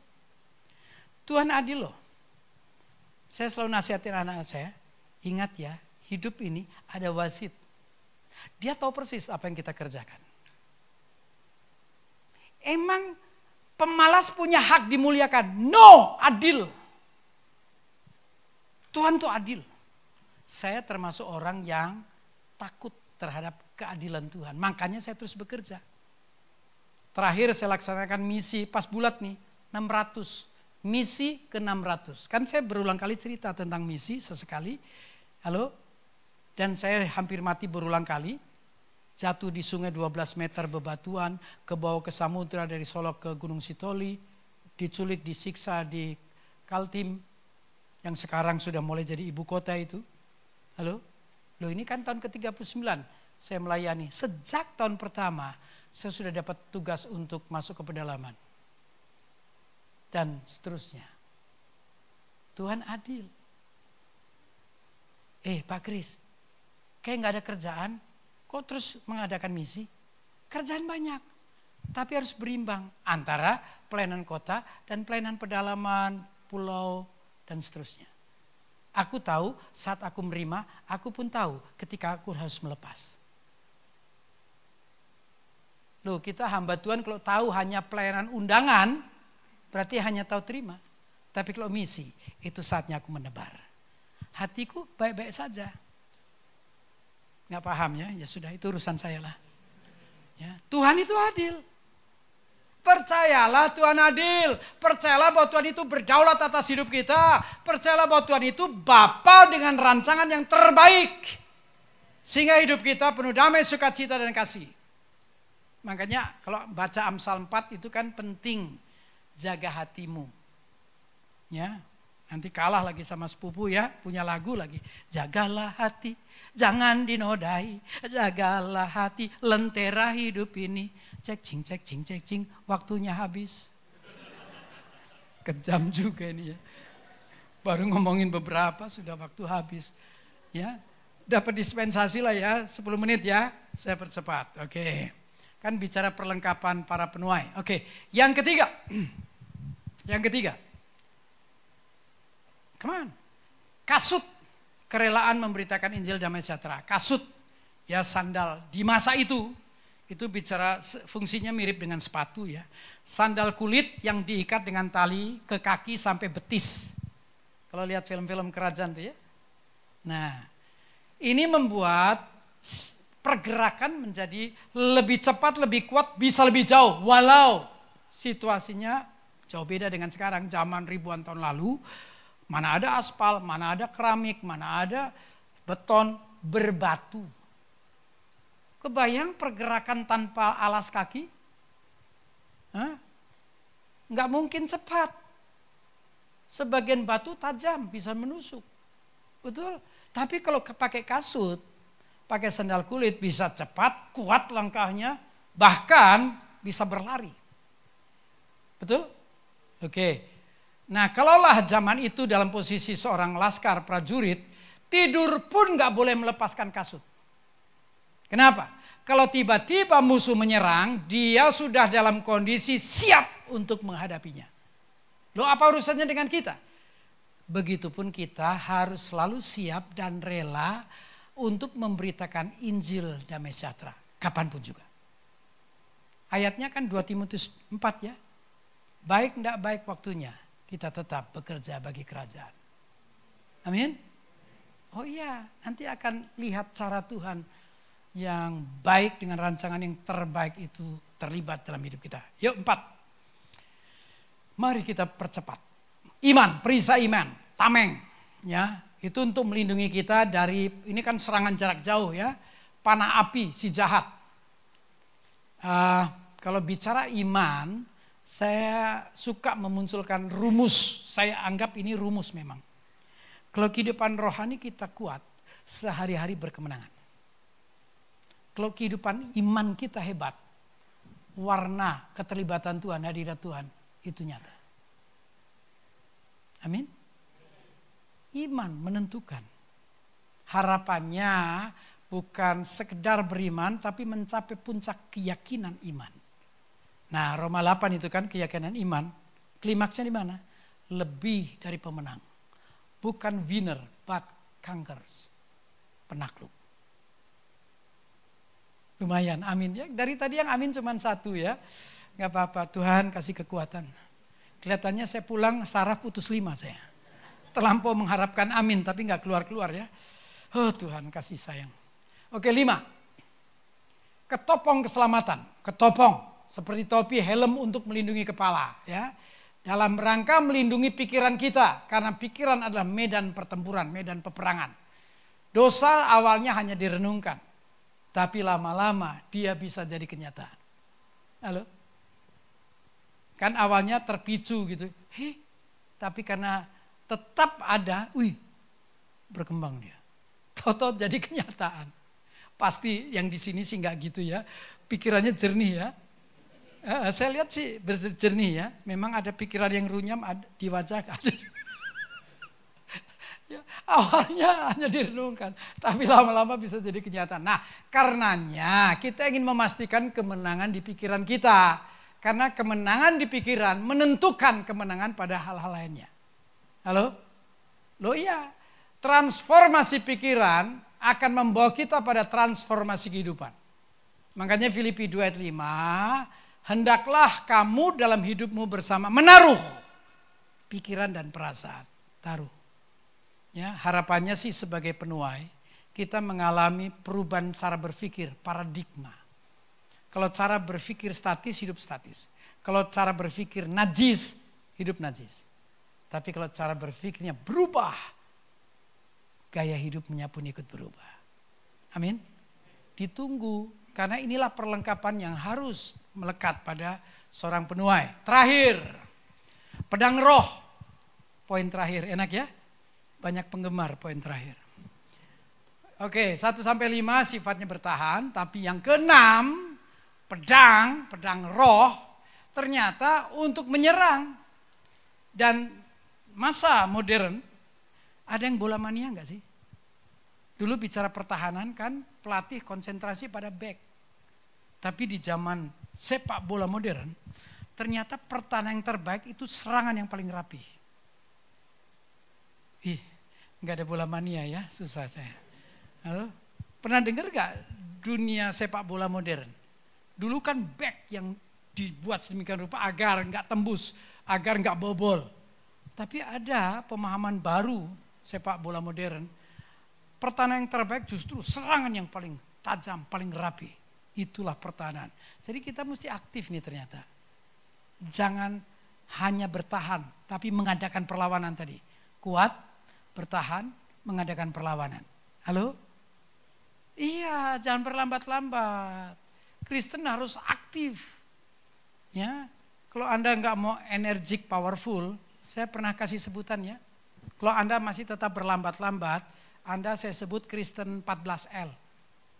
Tuhan adil loh. Saya selalu nasihatin anak-anak saya, ingat ya, hidup ini ada wasit. Dia tahu persis apa yang kita kerjakan. Emang pemalas punya hak dimuliakan? No, adil. Tuhan tuh adil. Saya termasuk orang yang takut terhadap keadilan Tuhan. Makanya saya terus bekerja. Terakhir saya laksanakan misi pas bulat nih, 600. Misi ke 600. Kan saya berulang kali cerita tentang misi sesekali. Halo? Dan saya hampir mati berulang kali. Jatuh di sungai 12 meter bebatuan, ke bawah ke samudra dari Solo ke Gunung Sitoli, diculik, disiksa di Kaltim, yang sekarang sudah mulai jadi ibu kota itu. Halo? Loh ini kan tahun ke-39 saya melayani. Sejak tahun pertama saya sudah dapat tugas untuk masuk ke pedalaman. Dan seterusnya. Tuhan adil. Pak Kris, kayak gak ada kerjaan, kok terus mengadakan misi? Kerjaan banyak, tapi harus berimbang antara pelayanan kota dan pelayanan pedalaman, pulau, dan seterusnya. Aku tahu saat aku menerima, aku pun tahu ketika aku harus melepas. Loh, kita hamba Tuhan kalau tahu hanya pelayanan undangan, berarti hanya tahu terima. Tapi kalau misi, itu saatnya aku menebar. Hatiku baik-baik saja. Nggak paham ya, ya sudah itu urusan saya lah. Ya, Tuhan itu adil. Percayalah Tuhan adil. Percayalah bahwa Tuhan itu berdaulat atas hidup kita. Percayalah bahwa Tuhan itu Bapa dengan rancangan yang terbaik. Sehingga hidup kita penuh damai, sukacita dan kasih. Makanya kalau baca Amsal 4 itu kan penting. Jaga hatimu. Ya, nanti kalah lagi sama sepupu ya, punya lagu lagi. Jagalah hati, jangan dinodai. Jagalah hati, lentera hidup ini. Cek cing, waktunya habis. Kejam juga ini ya. Baru ngomongin beberapa sudah waktu habis. Ya, dapat dispensasi lah ya, 10 menit ya. Saya percepat. Oke. Kan bicara perlengkapan para penuai. Oke, yang ketiga. Yang ketiga. Come on. Kasut. Kerelaan memberitakan Injil damai sejahtera. Kasut. Ya, sandal. Di masa itu bicara fungsinya mirip dengan sepatu ya. Sandal kulit yang diikat dengan tali ke kaki sampai betis. Kalau lihat film-film kerajaan tuh ya. Nah, ini membuat pergerakan menjadi lebih cepat, lebih kuat, bisa lebih jauh. Walau situasinya jauh beda dengan sekarang, zaman ribuan tahun lalu. Mana ada aspal, mana ada keramik, mana ada beton, berbatu. Kebayang pergerakan tanpa alas kaki? Nggak mungkin cepat. Sebagian batu tajam, bisa menusuk. Betul? Tapi kalau pakai kasut, pakai sandal kulit bisa cepat, kuat langkahnya, bahkan bisa berlari. Betul? Oke. Nah, kalaulah zaman itu dalam posisi seorang laskar prajurit, tidur pun nggak boleh melepaskan kasut. Kenapa? Kalau tiba-tiba musuh menyerang, dia sudah dalam kondisi siap untuk menghadapinya. Loh, apa urusannya dengan kita? Begitupun kita harus selalu siap dan rela untuk memberitakan Injil damai sejahtera. Kapanpun juga. Ayatnya kan 2 Timotius 4 ya. Baik tidak baik waktunya, kita tetap bekerja bagi kerajaan. Amin. Oh iya, nanti akan lihat cara Tuhan yang baik dengan rancangan yang terbaik itu terlibat dalam hidup kita. Yuk 4. Mari kita percepat. Iman, perisai iman, tameng. Ya, itu untuk melindungi kita dari, ini kan serangan jarak jauh ya. Panah api si jahat. Kalau bicara iman, saya suka memunculkan rumus. Saya anggap ini rumus memang. Kalau kehidupan rohani kita kuat, sehari-hari berkemenangan. Kalau kehidupan iman kita hebat, warna keterlibatan Tuhan, hadirat Tuhan, itu nyata. Amin. Iman menentukan. Harapannya bukan sekedar beriman, tapi mencapai puncak keyakinan iman. Nah, Roma 8 itu kan keyakinan iman. Klimaksnya di mana? Lebih dari pemenang. Bukan winner, but conquerors. Penakluk. Lumayan, amin ya. Dari tadi yang amin cuma 1 ya. Gak apa-apa, Tuhan kasih kekuatan. Kelihatannya saya pulang saraf putus 5 saya. Terlampau mengharapkan amin tapi gak keluar-keluar ya. Oh Tuhan kasih sayang. Oke 5. Ketopong keselamatan. Ketopong seperti topi helm untuk melindungi kepala ya. Dalam rangka melindungi pikiran kita. Karena pikiran adalah medan pertempuran, medan peperangan. Dosa awalnya hanya direnungkan. Tapi lama-lama dia bisa jadi kenyataan. Halo? Kan awalnya terpicu gitu. Tapi karena tetap ada, berkembang dia. Tahu-tahu jadi kenyataan. Pasti yang di sini sih nggak gitu ya. Pikirannya jernih ya. Saya lihat sih jernih ya. Memang ada pikiran yang runyam di wajah ada. Ya, awalnya hanya direnungkan, tapi lama-lama bisa jadi kenyataan. Nah, karenanya kita ingin memastikan kemenangan di pikiran kita. Karena kemenangan di pikiran menentukan kemenangan pada hal-hal lainnya. Halo? Loh iya, transformasi pikiran akan membawa kita pada transformasi kehidupan. Makanya Filipi 2 ayat 5, hendaklah kamu dalam hidupmu bersama menaruh pikiran dan perasaan. Taruh. Ya, harapannya sih sebagai penuai, kita mengalami perubahan cara berpikir, paradigma. Kalau cara berpikir statis, hidup statis. Kalau cara berpikir najis, hidup najis. Tapi kalau cara berpikirnya berubah, gaya hidupnya pun ikut berubah. Amin. Ditunggu, karena inilah perlengkapan yang harus melekat pada seorang penuai. Terakhir, pedang roh. Poin terakhir, enak ya? Banyak penggemar poin terakhir. Oke, 1-5 sifatnya bertahan, tapi yang ke-6, pedang roh ternyata untuk menyerang. Dan masa modern, ada yang bola mania enggak sih? Dulu bicara pertahanan kan pelatih konsentrasi pada back. Tapi di zaman sepak bola modern, ternyata pertahanan yang terbaik itu serangan yang paling rapi. Enggak ada bola mania ya, susah saya. Halo? Pernah dengar enggak dunia sepak bola modern? Dulu kan back yang dibuat sedemikian rupa agar enggak tembus, agar enggak bobol. Tapi ada pemahaman baru sepak bola modern. Pertahanan yang terbaik justru serangan yang paling tajam, paling rapi. Itulah pertahanan. Jadi kita mesti aktif nih ternyata. Jangan hanya bertahan, tapi mengadakan perlawanan tadi. Kuat, bertahan, mengadakan perlawanan. Halo? Iya, jangan berlambat-lambat. Kristen harus aktif. Ya, kalau Anda nggak mau energik, powerful, saya pernah kasih sebutan ya. Kalau Anda masih tetap berlambat-lambat, Anda saya sebut Kristen 14L.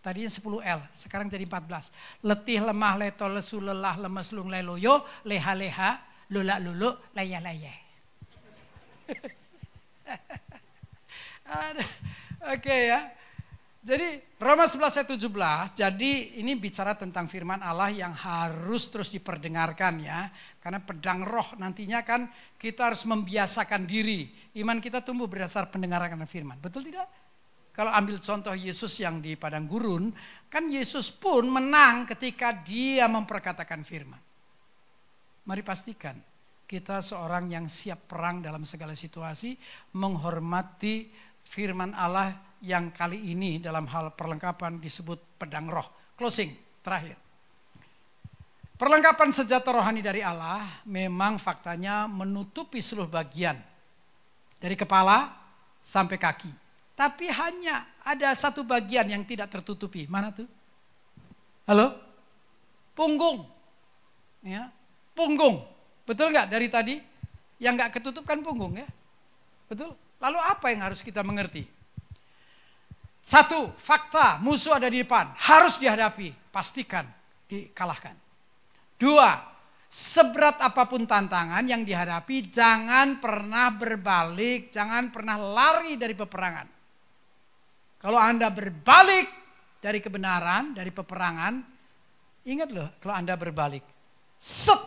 Tadinya 10L, sekarang jadi 14. Letih, lemah, leto, lesu, lelah, lemes, lung, leloyo, leha-leha, lula-lulu, laya-laya. Oke ya. Jadi Roma 11 ayat 17, jadi ini bicara tentang firman Allah yang harus terus diperdengarkan ya. Karena pedang roh nantinya kan kita harus membiasakan diri. Iman kita tumbuh berdasar pendengaran firman. Betul tidak? Kalau ambil contoh Yesus yang di padang gurun, kan Yesus pun menang ketika dia memperkatakan firman. Mari pastikan kita seorang yang siap perang dalam segala situasi, menghormati firman Allah yang kali ini dalam hal perlengkapan disebut pedang roh. Closing, terakhir. Perlengkapan senjata rohani dari Allah memang faktanya menutupi seluruh bagian. Dari kepala sampai kaki. Tapi hanya ada satu bagian yang tidak tertutupi. Mana tuh? Halo? Punggung. Ya, punggung. Betul nggak dari tadi? Yang nggak ketutup kan punggung ya? Betul? Lalu apa yang harus kita mengerti? Satu, fakta, musuh ada di depan, harus dihadapi, pastikan dikalahkan. Dua, seberat apapun tantangan yang dihadapi, jangan pernah berbalik, jangan pernah lari dari peperangan. Kalau Anda berbalik dari kebenaran, dari peperangan, ingat loh kalau Anda berbalik, set,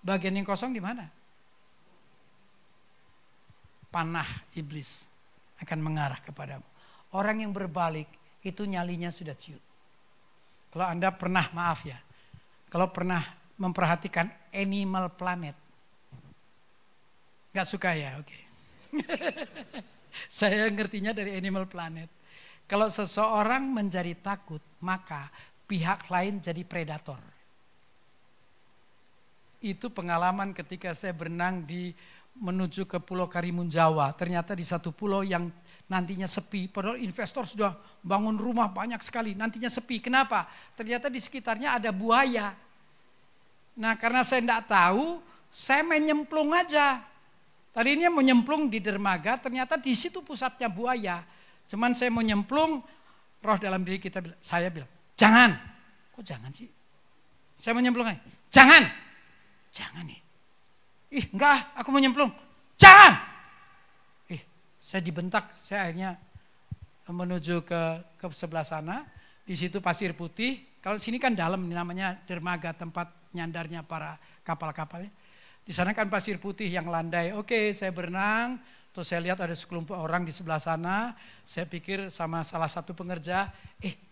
bagian yang kosong di mana? Panah iblis akan mengarah kepadamu. Orang yang berbalik itu nyalinya sudah ciut. Kalau Anda pernah, maaf ya, kalau pernah memperhatikan Animal Planet. Gak suka ya, oke. Saya ngertinya dari Animal Planet. Kalau seseorang menjadi takut, maka pihak lain jadi predator. Itu pengalaman ketika saya berenang menuju ke Pulau Karimun Jawa. Ternyata di satu pulau yang nantinya sepi. Padahal investor sudah bangun rumah banyak sekali. Nantinya sepi. Kenapa? Ternyata di sekitarnya ada buaya. Nah karena saya tidak tahu, saya main nyemplung aja. Tadinya mau nyemplung di dermaga, ternyata di situ pusatnya buaya. Cuman saya mau nyemplung, roh dalam diri kita bilang, saya bilang, jangan. Kok jangan sih? Saya mau nyemplung aja. Jangan. Jangan nih. Ih enggak, aku mau nyemplung. Jangan. Saya dibentak, saya akhirnya menuju ke sebelah sana. Di situ pasir putih. Kalau sini kan dalam, namanya dermaga, tempat nyandarnya para kapal-kapalnya. Di sana kan pasir putih yang landai. Oke, saya berenang. Terus saya lihat ada sekelompok orang di sebelah sana. Saya pikir sama salah satu pengerja,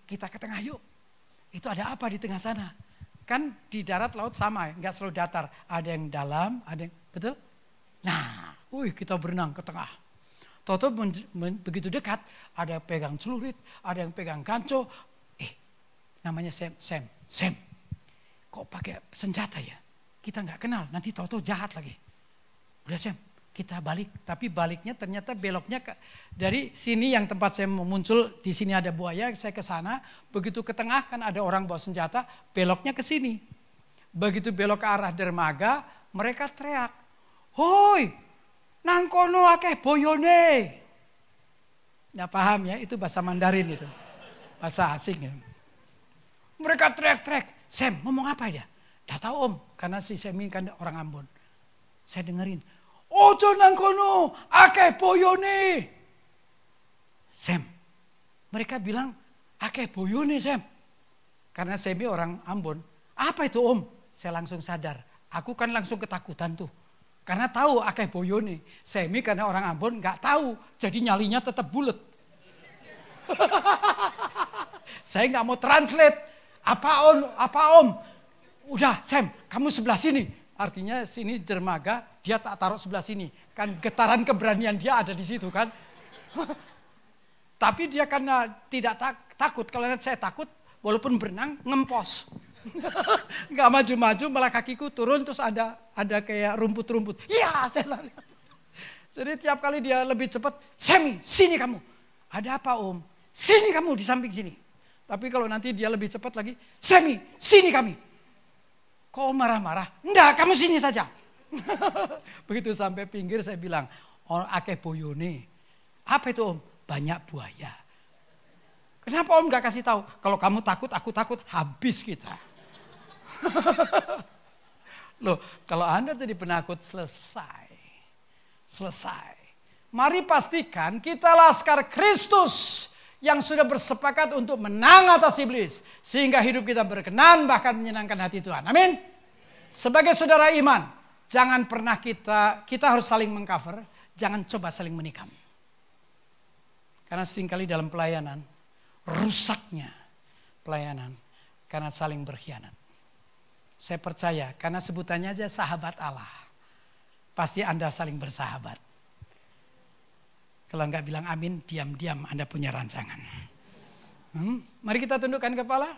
kita ke tengah yuk. Itu ada apa di tengah sana? Kan di darat laut sama ya, nggak selalu datar. Ada yang dalam, ada yang, betul? Nah, kita berenang ke tengah. Toto begitu dekat, ada yang pegang celurit, ada yang pegang ganco. Namanya Sam. Kok pakai senjata ya? Kita nggak kenal, nanti Toto jahat lagi. Udah Sam, kita balik. Tapi baliknya ternyata beloknya dari sini yang tempat saya muncul, di sini ada buaya, saya ke sana. Begitu ke tengah kan ada orang bawa senjata, beloknya ke sini. Begitu belok ke arah dermaga, mereka teriak, "Hoi, nang kono akeh boyone." Nggak paham ya, itu bahasa Mandarin itu. Bahasa asing ya. Mereka teriak-teriak, "Sam, ngomong apa dia?" Nggak tahu om, karena si Sam ini kan orang Ambon. Saya dengerin. Ojo nang kono, akeh boyone. Sam, mereka bilang akeh boyone Sam. Karena Semi orang Ambon. Apa itu Om? Saya langsung sadar. Aku kan langsung ketakutan tuh. Karena tahu akeh boyone. Semi karena orang Ambon nggak tahu. Jadi nyalinya tetap bulat. Saya nggak mau translate. Apa Om? Udah Sam, kamu sebelah sini. Artinya sini dermaga, dia tak taruh sebelah sini. Kan getaran keberanian dia ada di situ kan. Tapi dia karena tidak takut. Kalau saya takut, walaupun berenang, ngempos. Nggak maju-maju, malah kakiku turun, terus ada kayak rumput-rumput. Iya, saya lari. Jadi tiap kali dia lebih cepat, Semi, sini kamu. Ada apa Om? Sini kamu, di samping sini. Tapi kalau nanti dia lebih cepat lagi, Semi, sini kami. Kok marah-marah? Enggak, kamu sini saja. Begitu sampai pinggir saya bilang, oh, akeh boyone. Apa itu Om? Banyak buaya. Kenapa Om gak kasih tahu? Kalau kamu takut, aku takut, habis kita. Loh, kalau Anda jadi penakut, selesai. Mari pastikan kita laskar Kristus yang sudah bersepakat untuk menang atas iblis. Sehingga hidup kita berkenan, bahkan menyenangkan hati Tuhan. Amin. Sebagai saudara iman, jangan pernah kita harus saling mengcover, jangan coba saling menikam. Karena seringkali dalam pelayanan, rusaknya pelayanan karena saling berkhianat. Saya percaya karena sebutannya aja sahabat Allah. Pasti Anda saling bersahabat. Kalau enggak bilang amin, diam-diam Anda punya rancangan. Mari kita tundukkan kepala.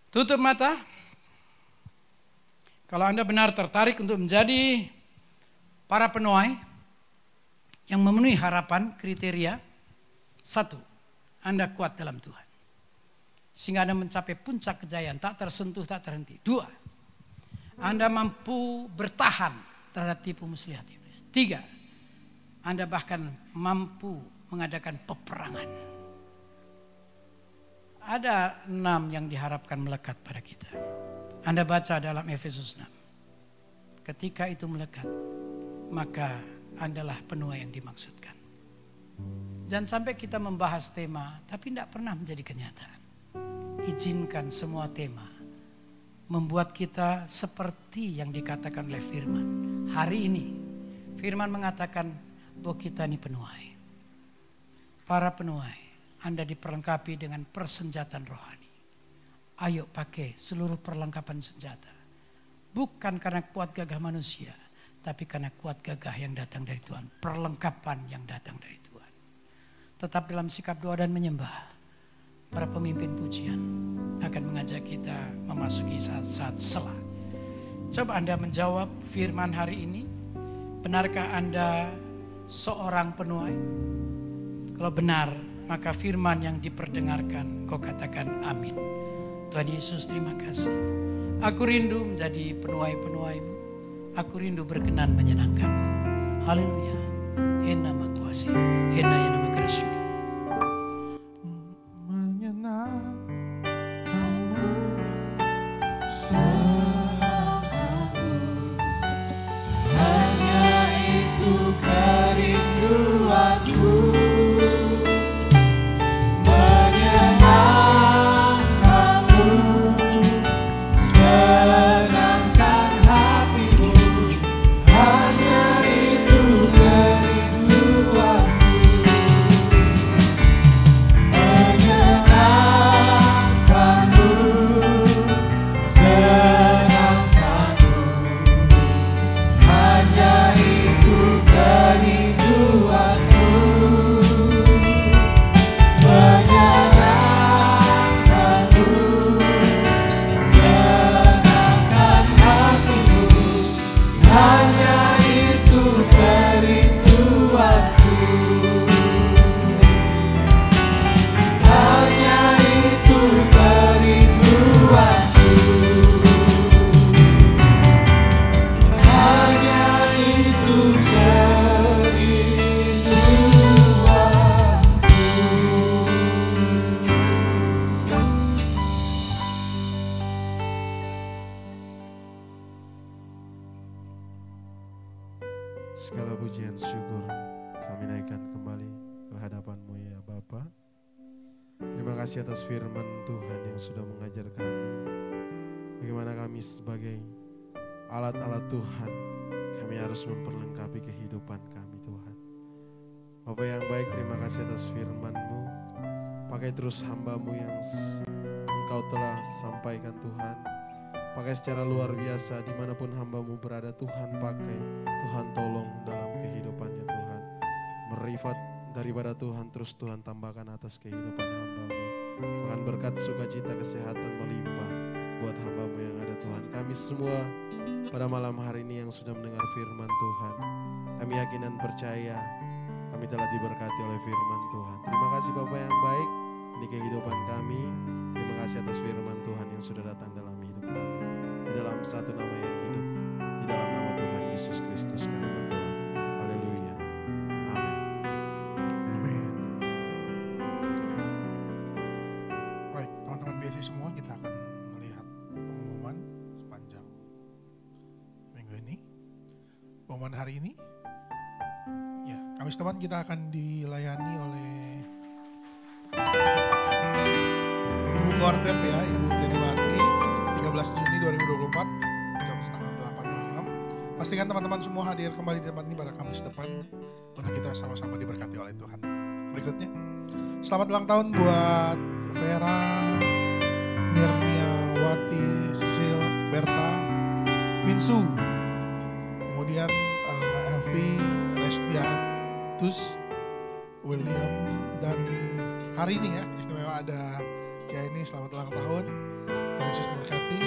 Tutup mata. Kalau Anda benar tertarik untuk menjadi para penuai yang memenuhi harapan, kriteria. 1, Anda kuat dalam Tuhan. Sehingga Anda mencapai puncak kejayaan, tak tersentuh, tak terhenti. 2, Anda mampu bertahan terhadap tipu muslihat iblis. 3, Anda bahkan mampu mengadakan peperangan. Ada 6 yang diharapkan melekat pada kita. Anda baca dalam Efesus 6. Ketika itu melekat, maka Andalah penuai yang dimaksudkan. Jangan sampai kita membahas tema, tapi tidak pernah menjadi kenyataan. Izinkan semua tema membuat kita seperti yang dikatakan oleh firman. Hari ini, firman mengatakan bahwa kita ini penuai. Para penuai, Anda diperlengkapi dengan persenjataan rohani. Ayo pakai seluruh perlengkapan senjata. Bukan karena kuat gagah manusia, tapi karena kuat gagah yang datang dari Tuhan. Perlengkapan yang datang dari Tuhan. Tetap dalam sikap doa dan menyembah. Para pemimpin pujian akan mengajak kita memasuki saat-saat sela. Coba Anda menjawab firman hari ini. Benarkah Anda seorang penuai? Kalau benar, maka firman yang diperdengarkan kau katakan amin. Tuhan Yesus, terima kasih. Aku rindu menjadi penuai-penuai-Mu. Aku rindu berkenan menyenangkan-Mu. Haleluya. Hena makuasi. Hena yang nama Kristus. Menyenangkanmu selangkahku. Hanya itu kerinduanku. segala pujian syukur kami naikkan kembali ke hadapan-Mu ya Bapa. Terima kasih atas firman Tuhan yang sudah mengajar kami bagaimana kami sebagai alat-alat Tuhan, kami harus memperlengkapi kehidupan kami Tuhan. Bapa yang baik, terima kasih atas firman-Mu. Pakai terus hamba-Mu yang Engkau telah sampaikan Tuhan. Pakai secara luar biasa dimanapun hamba-Mu berada Tuhan, pakai Tuhan, tolong dalam kehidupannya Tuhan. Merifat daripada Tuhan, terus Tuhan tambahkan atas kehidupan hamba-Mu. Bahkan berkat sukacita kesehatan melimpah buat hamba-Mu yang ada Tuhan. Kami semua pada malam hari ini yang sudah mendengar firman Tuhan, kami yakin dan percaya kami telah diberkati oleh firman Tuhan. Terima kasih Bapa yang baik, ini kehidupan kami. Terima kasih atas firman Tuhan yang sudah datang dalam hidup kami. Di dalam satu nama yang hidup, di dalam nama Tuhan Yesus Kristus kami berdoa. Haleluya. Amin. Amin. Baik, teman-teman BSI semua, kita akan melihat pengumuman sepanjang minggu ini. Pengumuman hari ini, ya, Kamis depan kita akan dilayani oleh Ibu Kordep ya, Ibu Jeniwati, 13 Juni 2024, jam setengah 8 malam. Pastikan teman-teman semua hadir kembali di tempat ini pada Kamis depan untuk kita sama-sama diberkati oleh Tuhan. Berikutnya, selamat ulang tahun buat Vera, Mirnia, Wati, Sisil, Berta, Minsu, kemudian Elvi, Restiatus, William, dan hari ini ya istimewa ada Ciaini, selamat ulang tahun. Tuhan Yesus memberkati.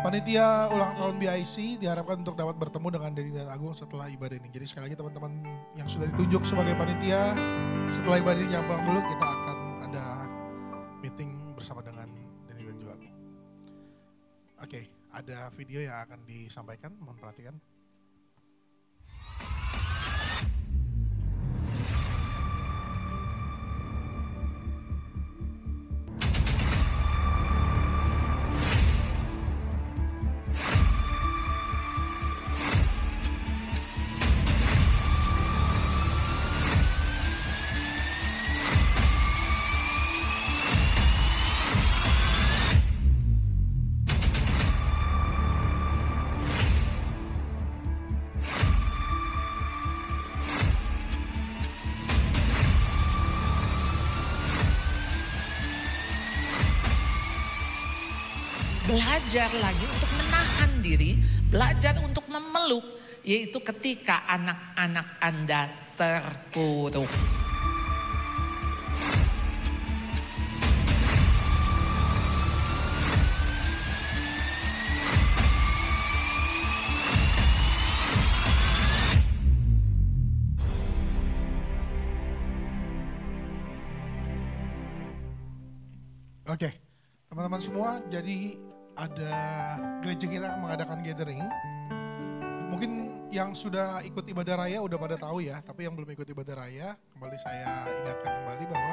Panitia ulang tahun BIC diharapkan untuk dapat bertemu dengan Denny dan Agung setelah ibadah ini. Jadi sekali lagi teman-teman yang sudah ditunjuk sebagai panitia, setelah ibadah ini jangan pulang dulu, kita akan ada meeting bersama dengan Denny dan juga Agung. Oke, ada video yang akan disampaikan, mohon perhatikan. Belajar lagi untuk menahan diri, belajar untuk memeluk, yaitu ketika anak-anak Anda terpuruk. Oke, teman-teman semua, jadi ada gereja kita akan mengadakan gathering. Mungkin yang sudah ikut ibadah raya udah pada tahu ya, tapi yang belum ikut ibadah raya, kembali saya ingatkan kembali bahwa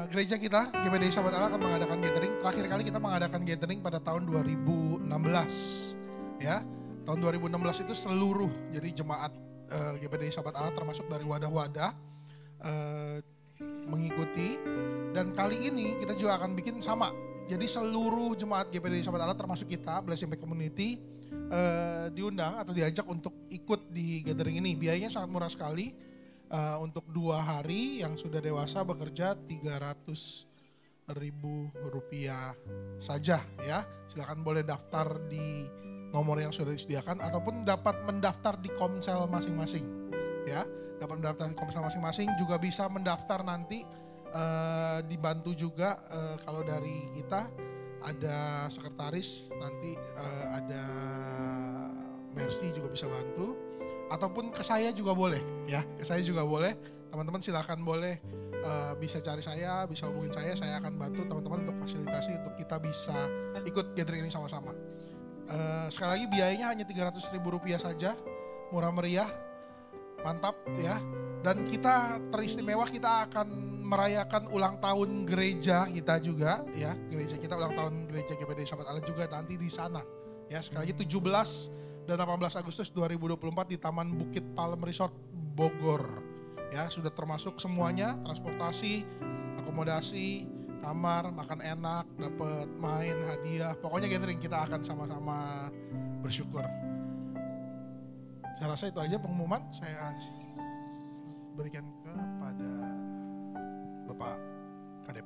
gereja kita, GPDI Sahabat Allah akan mengadakan gathering. Terakhir kali kita mengadakan gathering pada tahun 2016. Ya, tahun 2016 itu seluruh, jadi jemaat GPDI Sahabat Allah termasuk dari wadah-wadah mengikuti. Dan kali ini kita juga akan bikin sama. Jadi seluruh jemaat GPDI Sahabat Allah termasuk kita, Blessing Impact Community, diundang atau diajak untuk ikut di gathering ini. Biayanya sangat murah sekali. Untuk 2 hari yang sudah dewasa bekerja Rp300.000 saja ya. Silakan boleh daftar di nomor yang sudah disediakan ataupun dapat mendaftar di Komsel masing-masing ya. Dapat mendaftar di Komsel masing-masing, juga bisa mendaftar nanti dibantu juga kalau dari kita ada sekretaris, nanti ada Mercy juga bisa bantu, ataupun ke saya juga boleh ya, ke saya juga boleh. Teman-teman silakan boleh bisa cari saya, bisa hubungin saya akan bantu teman-teman untuk fasilitasi untuk kita bisa ikut gathering ini sama-sama. Sekali lagi biayanya hanya Rp300.000 saja, murah meriah, mantap ya. Dan kita teristimewa, kita akan merayakan ulang tahun gereja kita juga ya. Gereja kita ulang tahun gereja GPDI Sahabat Allah juga nanti di sana Ya, sekali lagi 17 dan 18 Agustus 2024 di Taman Bukit Palem Resort Bogor. Ya, sudah termasuk semuanya, transportasi, akomodasi, kamar, makan enak, dapat main, hadiah. Pokoknya gathering kita akan sama-sama bersyukur. Saya rasa itu aja pengumuman, saya berikan kepada Bapak Kadep.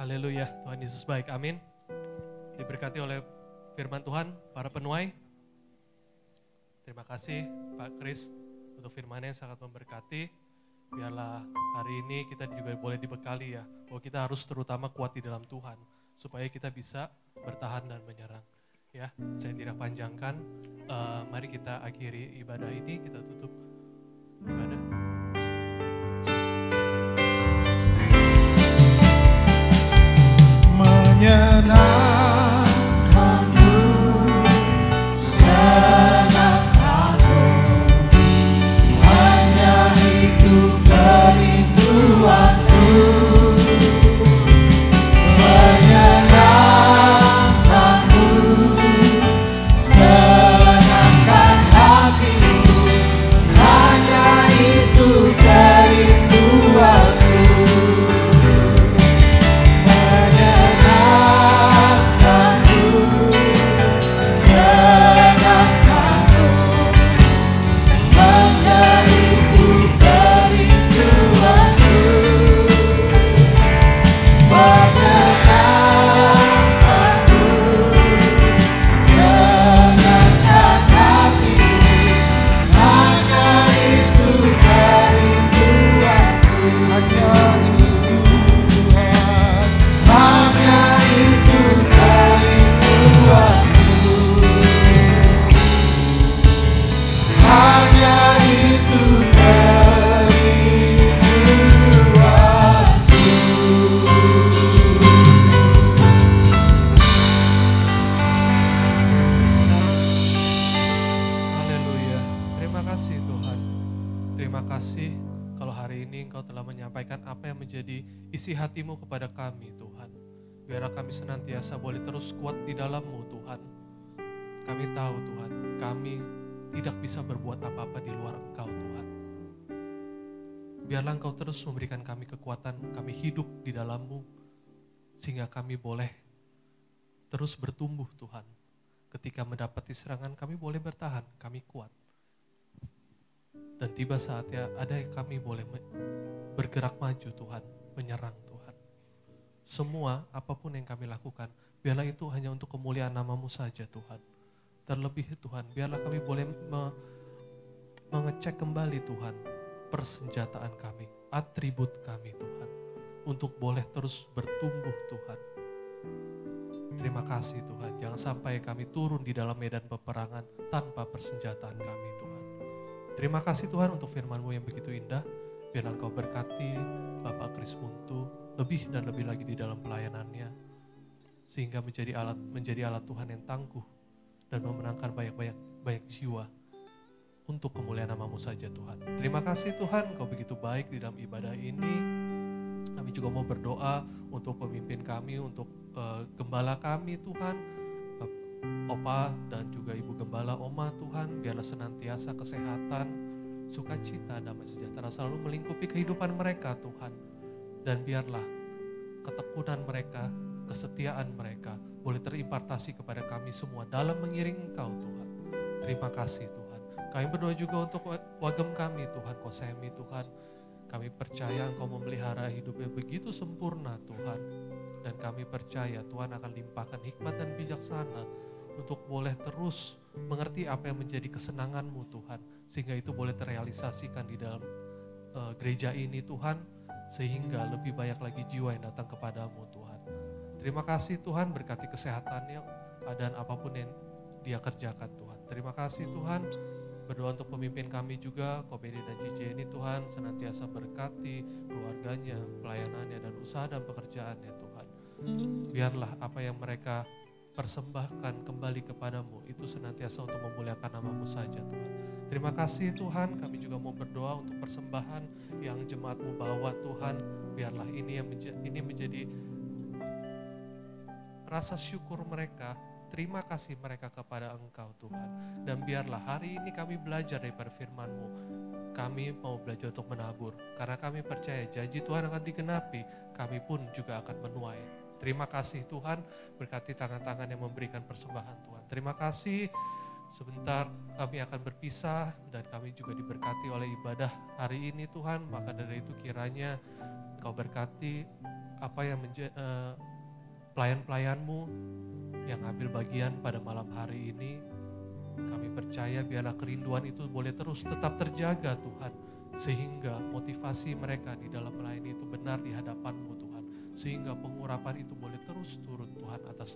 Haleluya, Tuhan Yesus baik, amin. Diberkati oleh firman Tuhan, para penuai. Terima kasih Pak Kris untuk firman-Nya yang sangat memberkati. Biarlah hari ini kita juga boleh dibekali ya, bahwa kita harus terutama kuat di dalam Tuhan, supaya kita bisa bertahan dan menyerang. Ya, saya tidak panjangkan, mari kita akhiri ibadah ini, kita tutup ibadah. Menyenangkanmu, Senangkanmu, hanya itu kerinduanku. Menyenangkanmu, senangkan hatiku, hanya itu kerinduanku. Isi hatimu kepada kami Tuhan. Biarlah kami senantiasa boleh terus kuat di dalam-Mu Tuhan. Kami tahu Tuhan, kami tidak bisa berbuat apa-apa di luar Engkau Tuhan. Biarlah Engkau terus memberikan kami kekuatan, kami hidup di dalam-Mu, sehingga kami boleh terus bertumbuh Tuhan. Ketika mendapati serangan kami boleh bertahan, kami kuat. Dan tiba saatnya ada yang kami boleh bergerak maju Tuhan, menyerang Tuhan. Semua apapun yang kami lakukan, biarlah itu hanya untuk kemuliaan nama-Mu saja Tuhan. Terlebih Tuhan, biarlah kami boleh mengecek kembali Tuhan, persenjataan kami, atribut kami Tuhan, untuk boleh terus bertumbuh Tuhan. Terima kasih Tuhan, jangan sampai kami turun di dalam medan peperangan tanpa persenjataan kami Tuhan. Terima kasih Tuhan untuk firman-Mu yang begitu indah. Biarlah Engkau berkati Bapak Kris Muntu lebih dan lebih lagi di dalam pelayanannya, sehingga menjadi alat Tuhan yang tangguh dan memenangkan banyak jiwa untuk kemuliaan nama-Mu saja Tuhan. Terima kasih Tuhan, Engkau begitu baik di dalam ibadah ini. Kami juga mau berdoa untuk pemimpin kami, untuk gembala kami Tuhan, Opa dan juga Ibu Gembala Oma Tuhan, biarlah senantiasa kesehatan, sukacita, damai sejahtera selalu melingkupi kehidupan mereka Tuhan. Dan biarlah ketekunan mereka, kesetiaan mereka boleh terimpartasi kepada kami semua dalam mengiring Engkau Tuhan. Terima kasih Tuhan. Kami berdoa juga untuk wagem kami Tuhan, Kosemi Tuhan. Kami percaya Engkau memelihara hidupnya begitu sempurna Tuhan. Dan kami percaya Tuhan akan limpahkan hikmat dan bijaksana untuk boleh terus mengerti apa yang menjadi kesenangan-Mu Tuhan, sehingga itu boleh terrealisasikan di dalam gereja ini Tuhan, sehingga lebih banyak lagi jiwa yang datang kepadamu Tuhan. Terima kasih Tuhan, berkati kesehatannya dan apapun yang dia kerjakan Tuhan. Terima kasih Tuhan, berdoa untuk pemimpin kami juga, Kobedi dan Cici ini Tuhan, senantiasa berkati keluarganya, pelayanannya dan usaha dan pekerjaannya Tuhan. Biarlah apa yang mereka persembahkan kembali kepadamu itu senantiasa untuk memuliakan nama-Mu saja Tuhan. Terima kasih Tuhan, kami juga mau berdoa untuk persembahan yang jemaat-Mu bawa Tuhan. Biarlah ini menjadi rasa syukur mereka, terima kasih mereka kepada Engkau Tuhan. Dan biarlah hari ini kami belajar daripada firman-Mu. Kami mau belajar untuk menabur, karena kami percaya janji Tuhan akan digenapi, kami pun juga akan menuai. Terima kasih Tuhan, berkati tangan-tangan yang memberikan persembahan Tuhan. Terima kasih, sebentar kami akan berpisah dan kami juga diberkati oleh ibadah hari ini Tuhan. Maka dari itu kiranya Engkau berkati apa yang pelayan-pelayan-Mu yang ambil bagian pada malam hari ini. Kami percaya biarlah kerinduan itu boleh terus tetap terjaga Tuhan, sehingga motivasi mereka di dalam melayani itu benar di hadapan-Mu Tuhan, sehingga pengurapan itu boleh terus turun Tuhan atas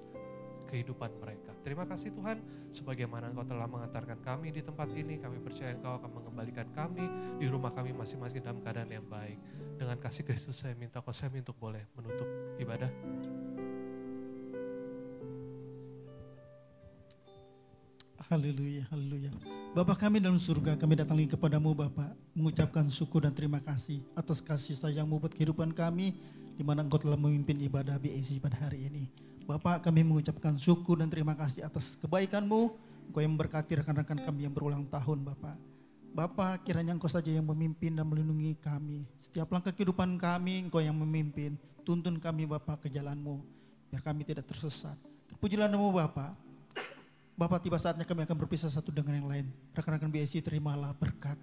kehidupan mereka. Terima kasih Tuhan, sebagaimana Engkau telah mengantarkan kami di tempat ini, kami percaya Engkau akan mengembalikan kami di rumah kami masing-masing dalam keadaan yang baik. Dengan kasih Kristus saya minta kami untuk boleh menutup ibadah. Haleluya, haleluya. Bapa kami dalam surga, kami datang lagi kepadamu Bapa, mengucapkan syukur dan terima kasih atas kasih sayang-Mu buat kehidupan kami, di mana Engkau telah memimpin ibadah BAC pada hari ini. Bapa, kami mengucapkan syukur dan terima kasih atas kebaikan-Mu, Engkau yang memberkati rekan-rekan kami yang berulang tahun Bapa. Bapa, kiranya Engkau saja yang memimpin dan melindungi kami. Setiap langkah kehidupan kami, Engkau yang memimpin. Tuntun kami Bapa ke jalan-Mu, biar kami tidak tersesat. Terpujilah nama-Mu Bapa. Bapa, tiba saatnya kami akan berpisah satu dengan yang lain. Rekan-rekan BSC, terimalah berkat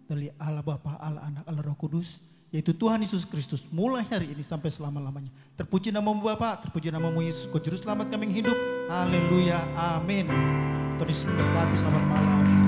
dari Allah Bapa, Allah Anak, Allah Roh Kudus, yaitu Tuhan Yesus Kristus, mulai hari ini sampai selama-lamanya. Terpuji nama-Mu Bapa, terpuji nama-Mu Yesus, Kau Juru Selamat kami yang hidup. Haleluya, amin. Tuhan Yesus memberkati, selamat malam.